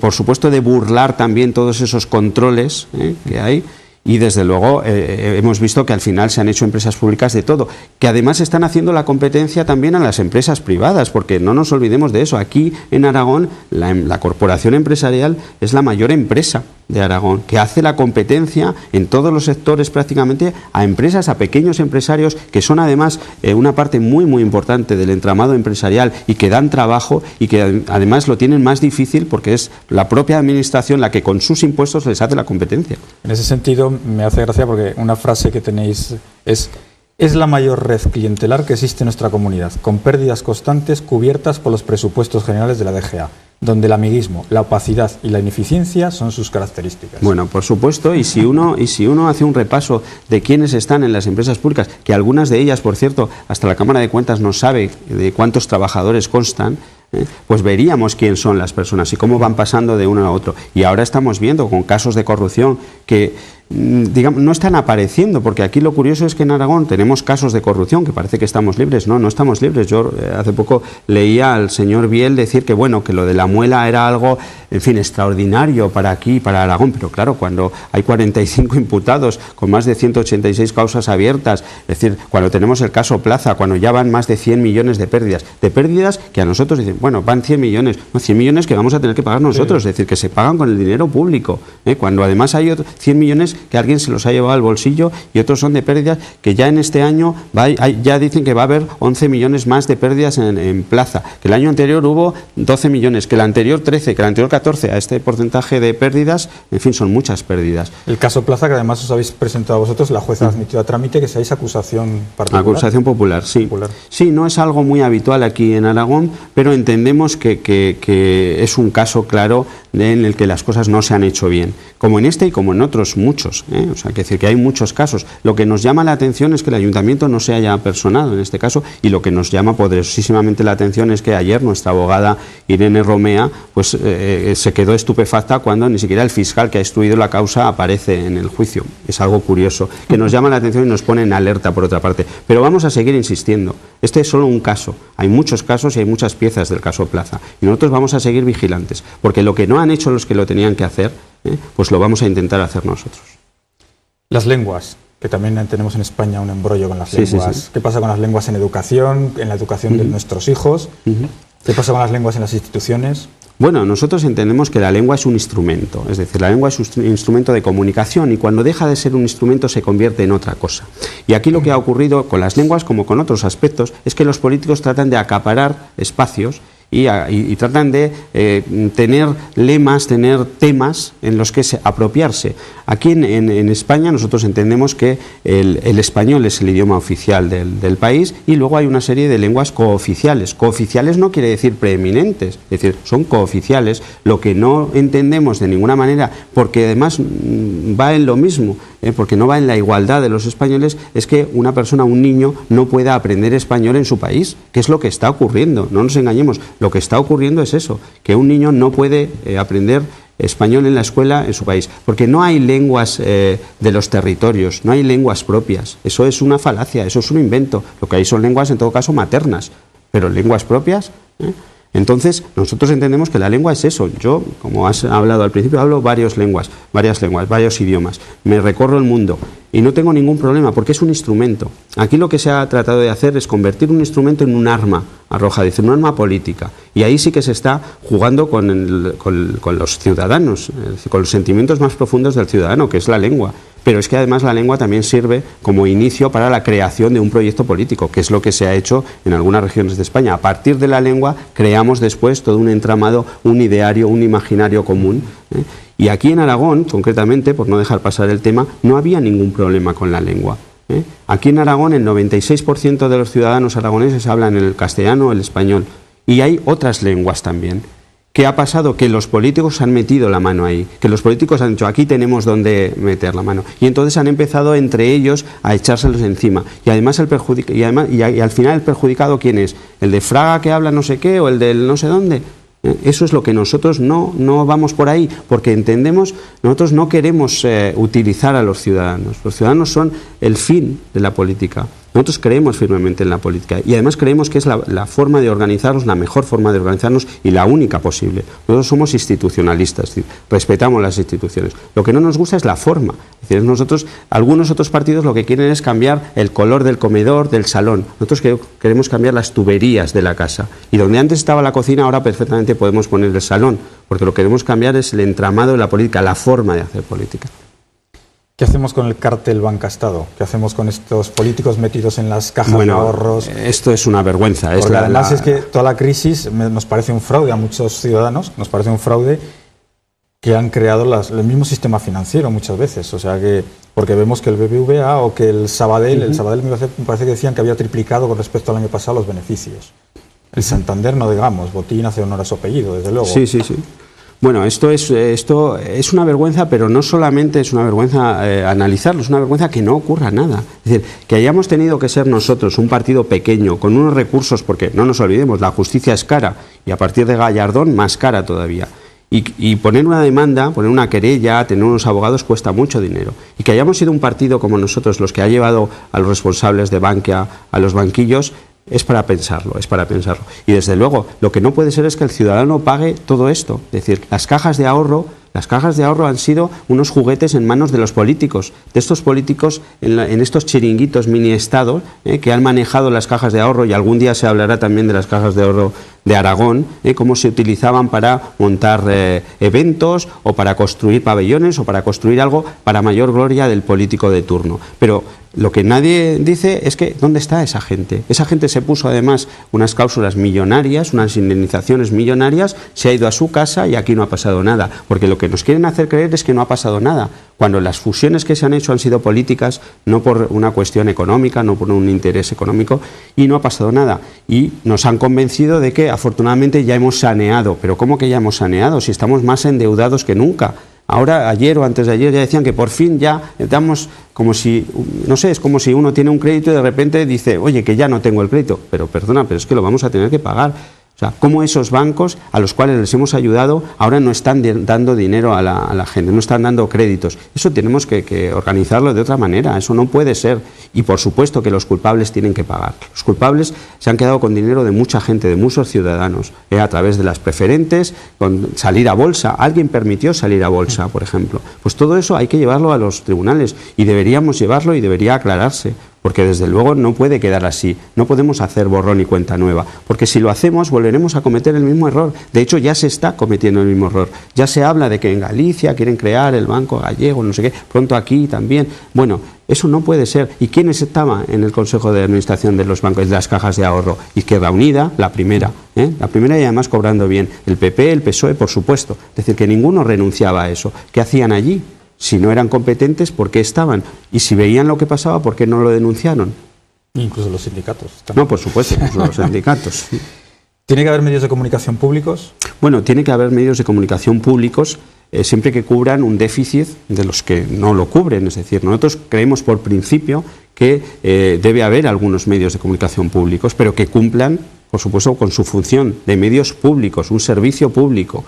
por supuesto, de burlar también todos esos controles que hay. Y desde luego hemos visto que al final se han hecho empresas públicas de todo, que además están haciendo la competencia también a las empresas privadas, porque no nos olvidemos de eso. Aquí en Aragón la corporación empresarial es la mayor empresa de Aragón, que hace la competencia en todos los sectores prácticamente a empresas, a pequeños empresarios, que son además una parte muy muy importante del entramado empresarial y que dan trabajo y que además lo tienen más difícil porque es la propia administración la que con sus impuestos les hace la competencia. En ese sentido me hace gracia porque una frase que tenéis es la mayor red clientelar que existe en nuestra comunidad, con pérdidas constantes cubiertas por los presupuestos generales de la DGA, donde el amiguismo, la opacidad y la ineficiencia son sus características. Bueno, por supuesto, y si uno hace un repaso de quiénes están en las empresas públicas, que algunas de ellas, por cierto, hasta la Cámara de Cuentas no sabe de cuántos trabajadores constan, pues veríamos quién son las personas y cómo van pasando de uno a otro. Y ahora estamos viendo con casos de corrupción que, digamos, no están apareciendo, porque aquí lo curioso es que en Aragón tenemos casos de corrupción que parece que estamos libres. No estamos libres. Yo hace poco leía al señor Biel decir que bueno, que lo de la muela era algo, en fin, extraordinario para aquí, para Aragón, pero claro, cuando hay 45 imputados con más de 186 causas abiertas, es decir, cuando tenemos el caso Plaza, cuando ya van más de 100 millones de pérdidas que a nosotros dicen, bueno, van 100 millones, no, 100 millones que vamos a tener que pagar nosotros, sí. Es decir, que se pagan con el dinero público, cuando además hay 100 millones millones que alguien se los ha llevado al bolsillo y otros son de pérdidas que ya en este año ya dicen que va a haber 11 millones más de pérdidas en Plaza, que el año anterior hubo 12 millones, que el anterior 13, que el anterior 14, a este porcentaje de pérdidas, en fin, son muchas pérdidas. El caso Plaza, que además os habéis presentado a vosotros, la jueza ha admitido a trámite que seáis acusación particular. Acusación popular, sí. Sí, no es algo muy habitual aquí en Aragón, pero entendemos que es un caso claro en el que las cosas no se han hecho bien, como en este y como en otros muchos, O sea, que decir que hay muchos casos. Lo que nos llama la atención es que el ayuntamiento no se haya personado en este caso, y lo que nos llama poderosísimamente la atención es que ayer nuestra abogada Irene Romea pues se quedó estupefacta cuando ni siquiera el fiscal que ha instruido la causa aparece en el juicio. Es algo curioso, que nos llama la atención y nos pone en alerta por otra parte. Pero vamos a seguir insistiendo. Este es solo un caso. Hay muchos casos y hay muchas piezas del caso Plaza. Y nosotros vamos a seguir vigilantes, porque lo que no han hecho los que lo tenían que hacer, pues lo vamos a intentar hacer nosotros. Las lenguas, que también tenemos en España un embrollo con las lenguas. Sí. ¿Qué pasa con las lenguas en educación, en la educación de nuestros hijos? ¿Qué pasa con las lenguas en las instituciones? Bueno, nosotros entendemos que la lengua es un instrumento, es decir, la lengua es un instrumento de comunicación y cuando deja de ser un instrumento se convierte en otra cosa. Y aquí lo que ha ocurrido con las lenguas, como con otros aspectos, es que los políticos tratan de acaparar espacios y tratan de tener lemas, tener temas en los que apropiarse. Aquí en España nosotros entendemos que el español es el idioma oficial del país y luego hay una serie de lenguas cooficiales. Cooficiales no quiere decir preeminentes, es decir, son cooficiales. Lo que no entendemos de ninguna manera, porque además va en lo mismo, porque no va en la igualdad de los españoles, es que una persona, un niño, no pueda aprender español en su país, que es lo que está ocurriendo. No nos engañemos, lo que está ocurriendo es eso, que un niño no puede aprender español en la escuela en su país, porque no hay lenguas de los territorios, no hay lenguas propias. Eso es una falacia, eso es un invento. Lo que hay son lenguas, en todo caso, maternas, pero lenguas propias, Entonces, nosotros entendemos que la lengua es eso. Yo, como has hablado al principio, hablo varias lenguas, varios idiomas. Me recorro el mundo y no tengo ningún problema porque es un instrumento. Aquí lo que se ha tratado de hacer es convertir un instrumento en un arma arrojadiza, un arma política. Y ahí sí que se está jugando con los ciudadanos, con los sentimientos más profundos del ciudadano, que es la lengua. Pero es que además la lengua también sirve como inicio para la creación de un proyecto político, que es lo que se ha hecho en algunas regiones de España. A partir de la lengua creamos después todo un entramado, un ideario, un imaginario común. Y aquí en Aragón, concretamente, por no dejar pasar el tema, no había ningún problema con la lengua. Aquí en Aragón el 96% de los ciudadanos aragoneses hablan el castellano o el español. Y hay otras lenguas también. ¿Qué ha pasado? Que los políticos han metido la mano ahí, que los políticos han dicho, aquí tenemos donde meter la mano. Y entonces han empezado entre ellos a echárselos encima. Y además y al final el perjudicado, ¿quién es? ¿El de Fraga que habla no sé qué o el del no sé dónde? Eso es lo que nosotros no vamos por ahí, porque entendemos, nosotros no queremos utilizar a los ciudadanos. Los ciudadanos son el fin de la política. Nosotros creemos firmemente en la política y además creemos que es la forma de organizarnos, la mejor forma de organizarnos y la única posible. Nosotros somos institucionalistas, es decir, respetamos las instituciones. Lo que no nos gusta es la forma. Es decir, algunos otros partidos lo que quieren es cambiar el color del comedor, del salón. Nosotros queremos cambiar las tuberías de la casa. Y donde antes estaba la cocina, ahora perfectamente podemos poner el salón, porque lo que queremos cambiar es el entramado de la política, la forma de hacer política. ¿Qué hacemos con el cártel banca-estado? ¿Qué hacemos con estos políticos metidos en las cajas de ahorros? Esto es una vergüenza. Porque además es que toda la crisis nos parece un fraude a muchos ciudadanos, nos parece un fraude que han creado el mismo sistema financiero muchas veces. O sea que, porque vemos que el BBVA o que el Sabadell, me parece que decían que había triplicado con respecto al año pasado los beneficios. El Santander no digamos, Botín hace honor a su apellido, desde luego. Sí. Bueno, esto es una vergüenza, pero no solamente es una vergüenza analizarlo, es una vergüenza que no ocurra nada. Es decir, que hayamos tenido que ser nosotros un partido pequeño, con unos recursos, porque no nos olvidemos, la justicia es cara, y a partir de Gallardón más cara todavía. Y poner una demanda, poner una querella, tener unos abogados cuesta mucho dinero. Y que hayamos sido un partido como nosotros, los que ha llevado a los responsables de Bankia a los banquillos, es para pensarlo. Y desde luego, lo que no puede ser es que el ciudadano pague todo esto. Es decir, las cajas de ahorro Las cajas de ahorro han sido unos juguetes en manos de los políticos, de estos políticos en estos chiringuitos mini-estados que han manejado las cajas de ahorro, y algún día se hablará también de las cajas de ahorro de Aragón, cómo se utilizaban para montar eventos o para construir pabellones o para construir algo para mayor gloria del político de turno. Pero lo que nadie dice es que ¿dónde está esa gente? Esa gente se puso además unas cláusulas millonarias, unas indemnizaciones millonarias, se ha ido a su casa y aquí no ha pasado nada, porque lo que nos quieren hacer creer es que no ha pasado nada, cuando las fusiones que se han hecho han sido políticas, no por una cuestión económica, no por un interés económico, y no ha pasado nada. Y nos han convencido de que afortunadamente ya hemos saneado. Pero ¿cómo que ya hemos saneado? Si estamos más endeudados que nunca. Ahora, ayer o antes de ayer ya decían que por fin ya estamos como si, no sé, es como si uno tiene un crédito y de repente dice, oye, que ya no tengo el crédito. Pero perdona, pero es que lo vamos a tener que pagar. O sea, cómo esos bancos a los cuales les hemos ayudado ahora no están dando dinero a la gente, no están dando créditos. Eso tenemos que organizarlo de otra manera, eso no puede ser. Y por supuesto que los culpables tienen que pagar. Los culpables se han quedado con dinero de mucha gente, de muchos ciudadanos, a través de las preferentes, con salir a bolsa. Alguien permitió salir a bolsa, por ejemplo. Pues todo eso hay que llevarlo a los tribunales y deberíamos llevarlo y debería aclararse. Porque desde luego no puede quedar así, no podemos hacer borrón y cuenta nueva, porque si lo hacemos volveremos a cometer el mismo error. De hecho ya se está cometiendo el mismo error, ya se habla de que en Galicia quieren crear el Banco Gallego, no sé qué, pronto aquí también. Bueno, eso no puede ser. ¿Y quiénes estaban en el Consejo de Administración de los bancos, de las cajas de ahorro? Izquierda Unida, la primera y además cobrando bien, el PP, el PSOE, por supuesto, es decir, que ninguno renunciaba a eso. ¿Qué hacían allí? Si no eran competentes, ¿por qué estaban? Y si veían lo que pasaba, ¿por qué no lo denunciaron? Incluso los sindicatos. También. No, por supuesto, incluso los sindicatos. ¿Tiene que haber medios de comunicación públicos? Bueno, tiene que haber medios de comunicación públicos siempre que cubran un déficit de los que no lo cubren. Es decir, nosotros creemos por principio que debe haber algunos medios de comunicación públicos, pero que cumplan, por supuesto, con su función de medios públicos, un servicio público.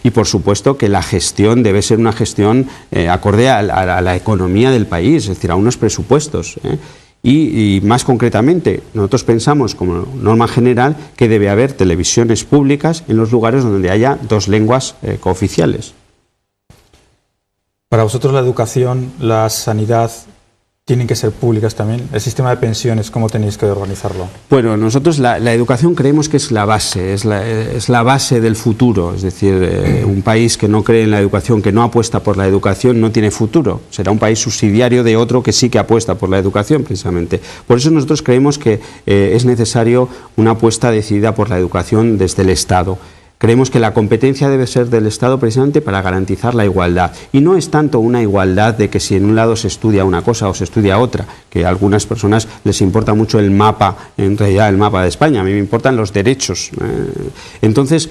Y por supuesto que la gestión debe ser una gestión acorde a la economía del país, es decir, a unos presupuestos. Y más concretamente, nosotros pensamos como norma general que debe haber televisiones públicas en los lugares donde haya dos lenguas cooficiales. Para vosotros la educación, la sanidad, ¿tienen que ser públicas también? ¿El sistema de pensiones, cómo tenéis que organizarlo? Bueno, nosotros la educación creemos que es la base, es la base del futuro. Es decir, un país que no cree en la educación, que no apuesta por la educación, no tiene futuro. Será un país subsidiario de otro que sí que apuesta por la educación, precisamente. Por eso nosotros creemos que es necesario una apuesta decidida por la educación desde el Estado. Creemos que la competencia debe ser del Estado precisamente para garantizar la igualdad. Y no es tanto una igualdad de que si en un lado se estudia una cosa o se estudia otra, que a algunas personas les importa mucho el mapa, en realidad el mapa de España, a mí me importan los derechos. Entonces,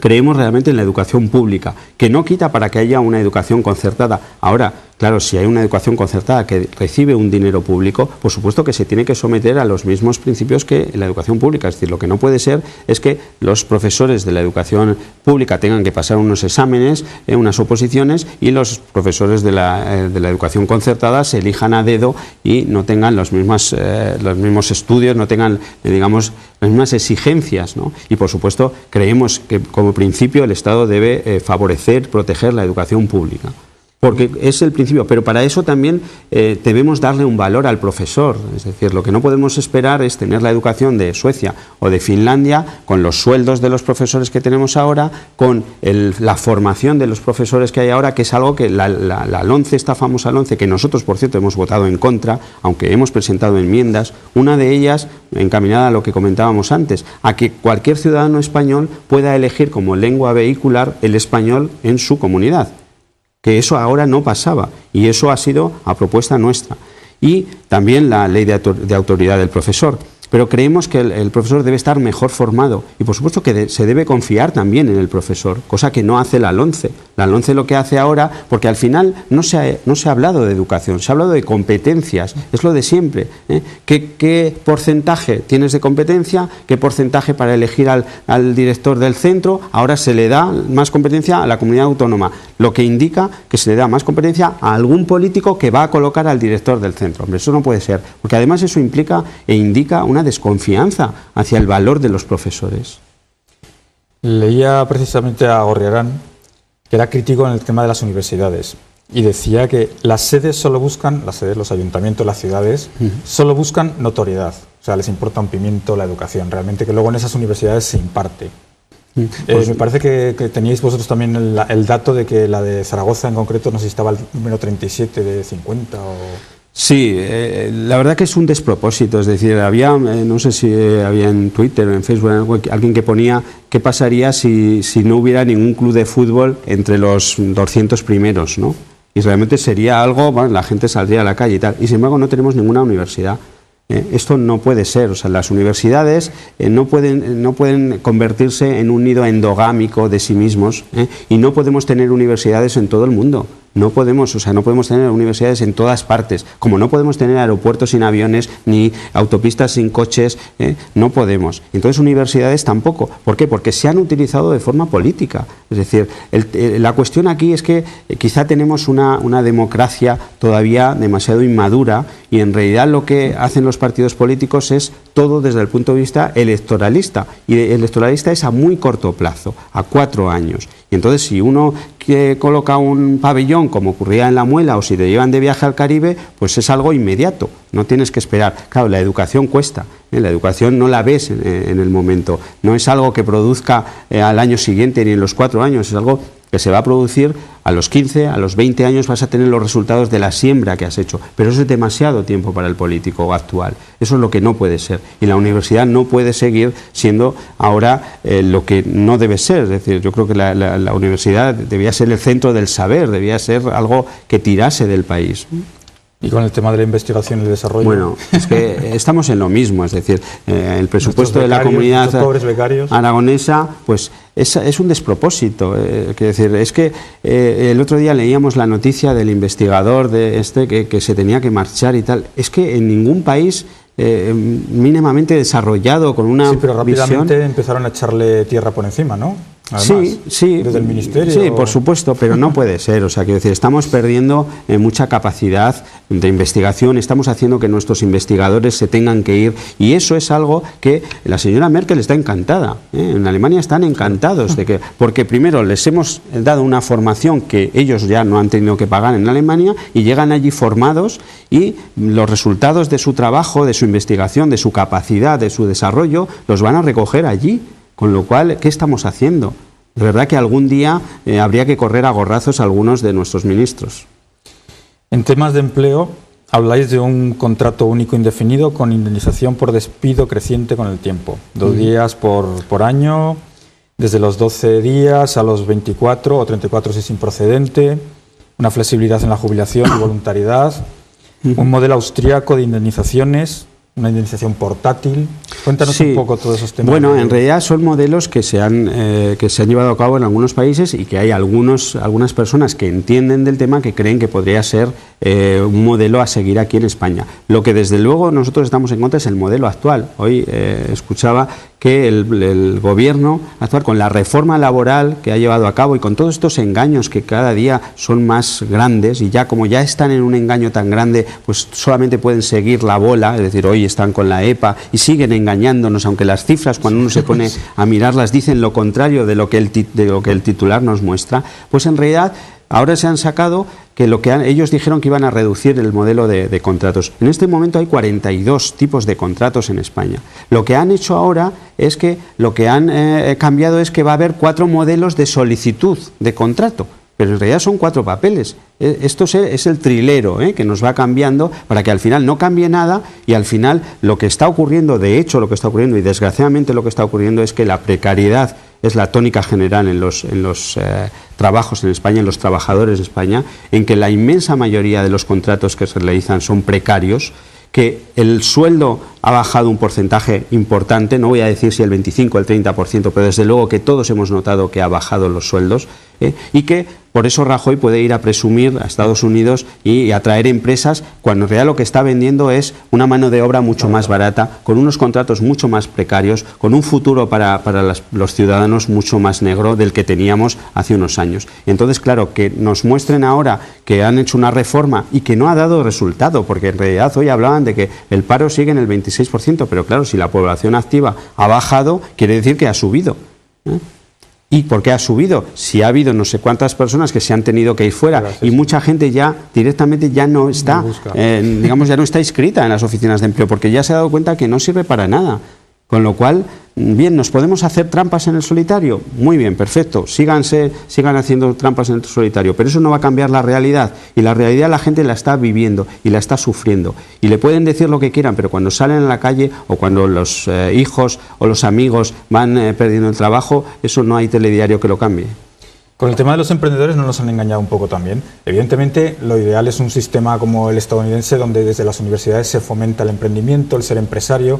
creemos realmente en la educación pública, que no quita para que haya una educación concertada. Ahora, claro, si hay una educación concertada que recibe un dinero público, por supuesto que se tiene que someter a los mismos principios que la educación pública. Es decir, lo que no puede ser es que los profesores de la educación pública tengan que pasar unos exámenes, unas oposiciones, y los profesores de la educación concertada se elijan a dedo y no tengan los mismos estudios, no tengan, digamos, las mismas exigencias, ¿no? Y por supuesto creemos que como principio el Estado debe favorecer, proteger la educación pública. Porque es el principio, pero para eso también debemos darle un valor al profesor. Es decir, lo que no podemos esperar es tener la educación de Suecia o de Finlandia con los sueldos de los profesores que tenemos ahora, con la formación de los profesores que hay ahora, que es algo que la LOMCE, esta famosa LOMCE, que nosotros, por cierto, hemos votado en contra, aunque hemos presentado enmiendas, una de ellas encaminada a lo que comentábamos antes, a que cualquier ciudadano español pueda elegir como lengua vehicular el español en su comunidad. Que eso ahora no pasaba, y eso ha sido a propuesta nuestra. Y también la ley de autoridad del profesor. Pero creemos que el profesor debe estar mejor formado y por supuesto que se debe confiar también en el profesor, cosa que no hace la LOMCE. La LOMCE lo que hace ahora, porque al final no se ha hablado de educación, se ha hablado de competencias, es lo de siempre. ¿Qué porcentaje tienes de competencia? ¿Qué porcentaje para elegir al director del centro? Ahora se le da más competencia a la comunidad autónoma, lo que indica que se le da más competencia a algún político que va a colocar al director del centro. Hombre, eso no puede ser, porque además eso implica e indica una desconfianza hacia el valor de los profesores. Leía precisamente a Gorriarán que era crítico en el tema de las universidades. Y decía que las sedes, los ayuntamientos, las ciudades, solo buscan notoriedad. O sea, les importa un pimiento la educación, realmente, que luego en esas universidades se imparte. Pues me parece que teníais vosotros también el dato de que la de Zaragoza en concreto, no sé si estaba el número 37 de 50 o... Sí, la verdad que es un despropósito, es decir, había, no sé si había en Twitter o en Facebook alguien que ponía qué pasaría si no hubiera ningún club de fútbol entre los 200 primeros, ¿no? Y realmente sería algo, bueno, la gente saldría a la calle y tal, y sin embargo no tenemos ninguna universidad. Esto no puede ser, o sea, las universidades no pueden convertirse en un nido endogámico de sí mismos, y no podemos tener universidades en todo el mundo. No podemos tener universidades en todas partes, como no podemos tener aeropuertos sin aviones ni autopistas sin coches, no podemos. Entonces universidades tampoco. ¿Por qué? Porque se han utilizado de forma política. Es decir, la cuestión aquí es que quizá tenemos una democracia todavía demasiado inmadura, y en realidad lo que hacen los partidos políticos es todo desde el punto de vista electoralista, y el electoralista es a muy corto plazo, a 4 años. Y entonces si uno que coloca un pabellón, como ocurría en La Muela, o si te llevan de viaje al Caribe, pues es algo inmediato, no tienes que esperar. Claro, la educación cuesta, la educación no la ves en el momento, no es algo que produzca al año siguiente ni en los 4 años, es algo que se va a producir a los 15, a los 20 años vas a tener los resultados de la siembra que has hecho, pero eso es demasiado tiempo para el político actual, eso es lo que no puede ser, y la universidad no puede seguir siendo ahora lo que no debe ser. Es decir, yo creo que la universidad debía ser el centro del saber, debía ser algo que tirase del país. Y con el tema de la investigación y el desarrollo... Bueno, es que estamos en lo mismo, es decir, el presupuesto de la comunidad aragonesa, pues es un despropósito. Quiero decir, es que el otro día leíamos la noticia del investigador que se tenía que marchar y tal. Es que en ningún país mínimamente desarrollado con una Sí, pero rápidamente empezaron a echarle tierra por encima, ¿no? Además, sí, desde el ministerio. Sí, por supuesto, pero no puede ser. O sea, quiero decir, estamos perdiendo mucha capacidad de investigación, estamos haciendo que nuestros investigadores se tengan que ir, y eso es algo que la señora Merkel está encantada. En Alemania están encantados de que, porque primero les hemos dado una formación que ellos ya no han tenido que pagar en Alemania, y llegan allí formados, y los resultados de su trabajo, de su investigación, de su capacidad, de su desarrollo, los van a recoger allí. Con lo cual, ¿qué estamos haciendo? De verdad que algún día habría que correr a gorrazos a algunos de nuestros ministros. En temas de empleo, habláis de un contrato único indefinido con indemnización por despido creciente con el tiempo. 2 días por año, desde los 12 días a los 24 o 34 si es improcedente, una flexibilidad en la jubilación y voluntariedad, un modelo austríaco de indemnizaciones, una indemnización portátil. Cuéntanos un poco todos esos temas. Bueno, en realidad son modelos que se han llevado a cabo en algunos países, y que hay algunas personas que entienden del tema que creen que podría ser un modelo a seguir aquí en España. Lo que desde luego nosotros estamos en contra es el modelo actual. Hoy escuchaba que el gobierno actual, con la reforma laboral que ha llevado a cabo y con todos estos engaños que cada día son más grandes, y ya como ya están en un engaño tan grande, pues solamente pueden seguir la bola, es decir, hoy están con la EPA y siguen engañándonos, aunque las cifras, cuando uno se pone a mirarlas, dicen lo contrario de lo que el titular nos muestra. Pues en realidad ahora se han sacado que ellos dijeron que iban a reducir el modelo de contratos. En este momento hay 42 tipos de contratos en España. Lo que han hecho ahora es que lo que han cambiado es que va a haber 4 modelos de solicitud de contrato, pero en realidad son 4 papeles. Esto es el trilero que nos va cambiando para que al final no cambie nada, y al final lo que está ocurriendo, de hecho lo que está ocurriendo, y desgraciadamente lo que está ocurriendo, es que la precariedad es la tónica general en los trabajos en España, en los trabajadores de España, en que la inmensa mayoría de los contratos que se realizan son precarios, que el sueldo ha bajado un porcentaje importante, no voy a decir si el 25 o el 30%, pero desde luego que todos hemos notado que ha bajado los sueldos, y que por eso Rajoy puede ir a presumir a Estados Unidos y atraer empresas, cuando en realidad lo que está vendiendo es una mano de obra mucho más barata, con unos contratos mucho más precarios, con un futuro para los ciudadanos mucho más negro del que teníamos hace unos años. Entonces, claro, que nos muestren ahora que han hecho una reforma y que no ha dado resultado, porque en realidad hoy hablaban de que el paro sigue en el 26%, pero claro, si la población activa ha bajado, quiere decir que ha subido. ¿Y por qué ha subido? Si ha habido no sé cuántas personas que se han tenido que ir fuera y mucha gente ya directamente ya no está, digamos, ya no está inscrita en las oficinas de empleo porque ya se ha dado cuenta que no sirve para nada. Con lo cual, bien, ¿nos podemos hacer trampas en el solitario? Muy bien, perfecto, sigan haciendo trampas en el solitario, pero eso no va a cambiar la realidad, y la realidad la gente la está viviendo y la está sufriendo, y le pueden decir lo que quieran, pero cuando salen a la calle o cuando los hijos o los amigos van perdiendo el trabajo, eso no hay telediario que lo cambie. Con el tema de los emprendedores no nos han engañado un poco también. Evidentemente, lo ideal es un sistema como el estadounidense, donde desde las universidades se fomenta el emprendimiento, el ser empresario.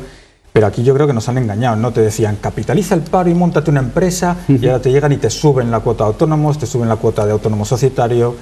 Pero aquí yo creo que nos han engañado, ¿no? Te decían, capitaliza el paro y móntate una empresa, y ahora te llegan y te suben la cuota de autónomos, te suben la cuota de autónomo societario,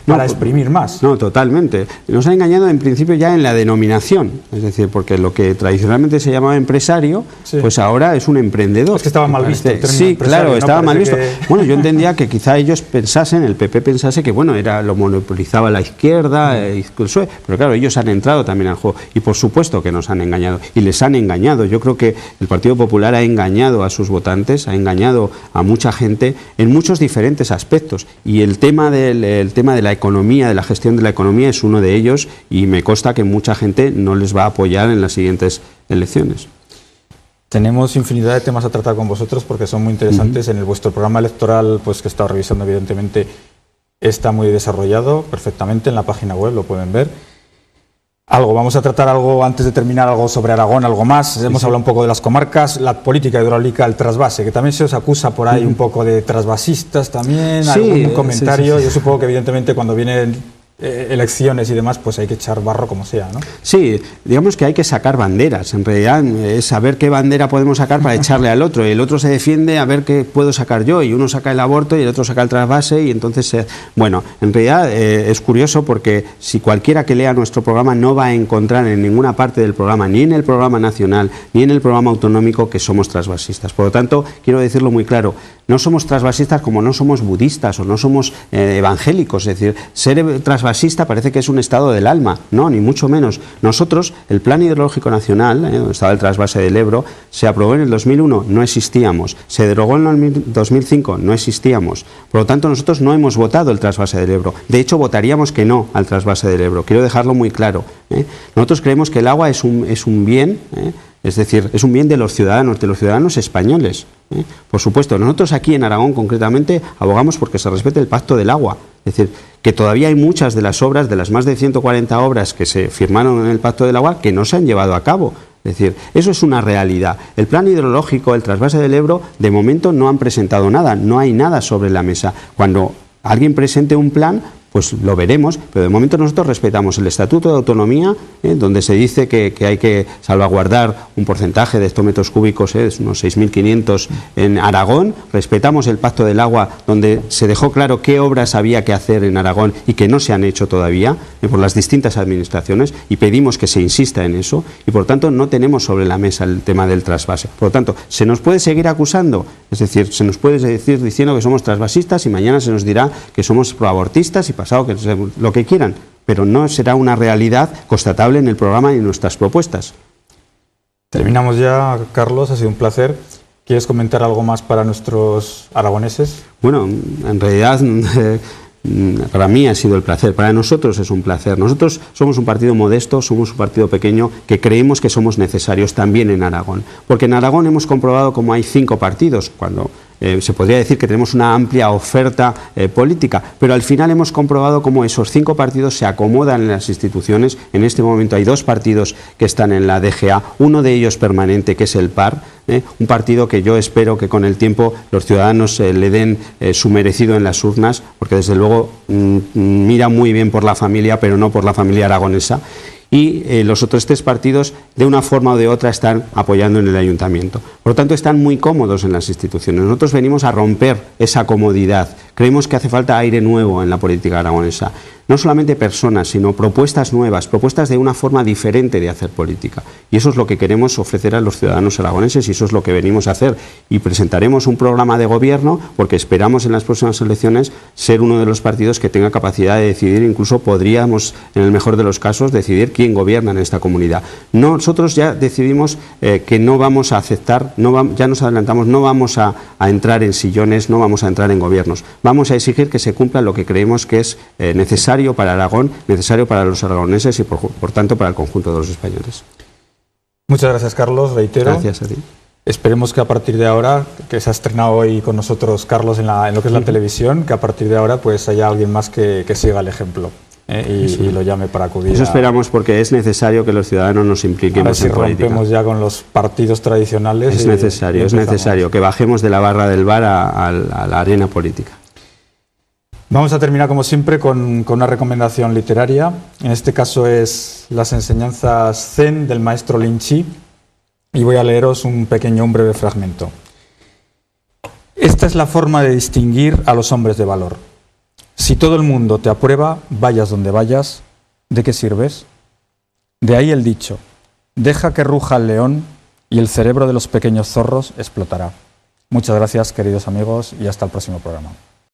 para exprimir más. No, totalmente. Nos ha engañado en principio ya en la denominación, es decir, porque lo que tradicionalmente se llamaba empresario, pues ahora es un emprendedor. Es que estaba mal visto. Sí, claro, estaba mal visto. Bueno, yo entendía que quizá ellos pensasen, el PP pensase que bueno, lo monopolizaba la izquierda, incluso, pero claro, ellos han entrado también al juego y por supuesto que nos han engañado y les han engañado. Yo creo que el Partido Popular ha engañado a sus votantes, ha engañado a mucha gente en muchos diferentes aspectos, y el tema de la economía, de la gestión de la economía es uno de ellos, y me consta que mucha gente no les va a apoyar en las siguientes elecciones. Tenemos infinidad de temas a tratar con vosotros porque son muy interesantes. En vuestro programa electoral, pues que he estado revisando, evidentemente está muy desarrollado perfectamente en la página web, lo pueden ver. Vamos a tratar algo antes de terminar, algo sobre Aragón, algo más. Hemos hablado un poco de las comarcas, la política hidráulica, el trasvase, que también se os acusa por ahí un poco de trasvasistas también, algún comentario. Yo supongo que evidentemente cuando vienen elecciones y demás, pues hay que echar barro como sea, ¿no? Sí, digamos que hay que sacar banderas. En realidad es saber qué bandera podemos sacar para echarle al otro, y el otro se defiende a ver qué puedo sacar yo, y uno saca el aborto y el otro saca el trasvase, y entonces bueno, en realidad es curioso porque si cualquiera que lea nuestro programa no va a encontrar en ninguna parte del programa, ni en el programa nacional ni en el programa autonómico, que somos trasvasistas. Por lo tanto, quiero decirlo muy claro, no somos trasvasistas como no somos budistas o no somos evangélicos. Es decir, ser trasvasista parece que es un estado del alma. No, ni mucho menos. Nosotros, el Plan Hidrológico Nacional, donde estaba el trasvase del Ebro, se aprobó en el 2001, no existíamos. Se derogó en el 2005, no existíamos. Por lo tanto, nosotros no hemos votado el trasvase del Ebro. De hecho, votaríamos que no al trasvase del Ebro. Quiero dejarlo muy claro. Nosotros creemos que el agua es un bien, es decir, es un bien de los ciudadanos españoles. Por supuesto, nosotros aquí en Aragón concretamente abogamos porque se respete el Pacto del Agua. Es decir, que todavía hay muchas de las obras, de las más de 140 obras que se firmaron en el Pacto del Agua, que no se han llevado a cabo. Es decir, eso es una realidad. El plan hidrológico, el trasvase del Ebro, de momento no han presentado nada, no hay nada sobre la mesa. Cuando alguien presente un plan, pues lo veremos, pero de momento nosotros respetamos el Estatuto de Autonomía, donde se dice que hay que salvaguardar un porcentaje de hectómetros cúbicos, es unos 6.500 en Aragón. Respetamos el Pacto del Agua, donde se dejó claro qué obras había que hacer en Aragón y que no se han hecho todavía por las distintas administraciones, y pedimos que se insista en eso, y por tanto no tenemos sobre la mesa el tema del trasvase. Por lo tanto, se nos puede seguir acusando, es decir, se nos puede decir diciendo que somos trasvasistas, y mañana se nos dirá que somos proabortistas, y pasado que lo que quieran, pero no será una realidad constatable en el programa y en nuestras propuestas. Terminamos ya, Carlos, ha sido un placer. ¿Quieres comentar algo más para nuestros aragoneses? Bueno, en realidad para mí ha sido el placer, para nosotros es un placer. Nosotros somos un partido modesto, somos un partido pequeño que creemos que somos necesarios también en Aragón, porque en Aragón hemos comprobado cómo hay 5 partidos, cuando se podría decir que tenemos una amplia oferta política, pero al final hemos comprobado cómo esos 5 partidos se acomodan en las instituciones. En este momento hay 2 partidos que están en la DGA, uno de ellos permanente, que es el PAR, un partido que yo espero que con el tiempo los ciudadanos le den su merecido en las urnas, porque desde luego mira muy bien por la familia, pero no por la familia aragonesa. Y los otros 3 partidos, de una forma o de otra, están apoyando en el ayuntamiento. Por lo tanto, están muy cómodos en las instituciones. Nosotros venimos a romper esa comodidad Creemos que hace falta aire nuevo en la política aragonesa. No solamente personas, sino propuestas nuevas, propuestas de una forma diferente de hacer política. Y eso es lo que queremos ofrecer a los ciudadanos aragoneses y eso es lo que venimos a hacer. Y presentaremos un programa de gobierno porque esperamos en las próximas elecciones ser uno de los partidos que tenga capacidad de decidir, incluso podríamos, en el mejor de los casos, decidir quién gobierna en esta comunidad. Nosotros ya decidimos que no vamos a aceptar, ya nos adelantamos, no vamos a entrar en sillones, no vamos a entrar en gobiernos. Vamos a exigir que se cumpla lo que creemos que es necesario para Aragón, necesario para los aragoneses y por tanto para el conjunto de los españoles. Muchas gracias, Carlos, reitero. Gracias a ti. Esperemos que a partir de ahora, que se ha estrenado hoy con nosotros Carlos en lo que es la televisión, que a partir de ahora pues haya alguien más que siga el ejemplo y lo llame para acudir. Eso esperamos porque es necesario que los ciudadanos nos impliquemos en política. Rompemos ya con los partidos tradicionales. Es necesario que bajemos de la barra del bar a la arena política. Vamos a terminar, como siempre, con una recomendación literaria. En este caso es Las enseñanzas Zen del maestro Lin Chi. Y voy a leeros un breve fragmento. Esta es la forma de distinguir a los hombres de valor. Si todo el mundo te aprueba, vayas donde vayas, ¿de qué sirves? De ahí el dicho, deja que ruja el león y el cerebro de los pequeños zorros explotará. Muchas gracias, queridos amigos, y hasta el próximo programa.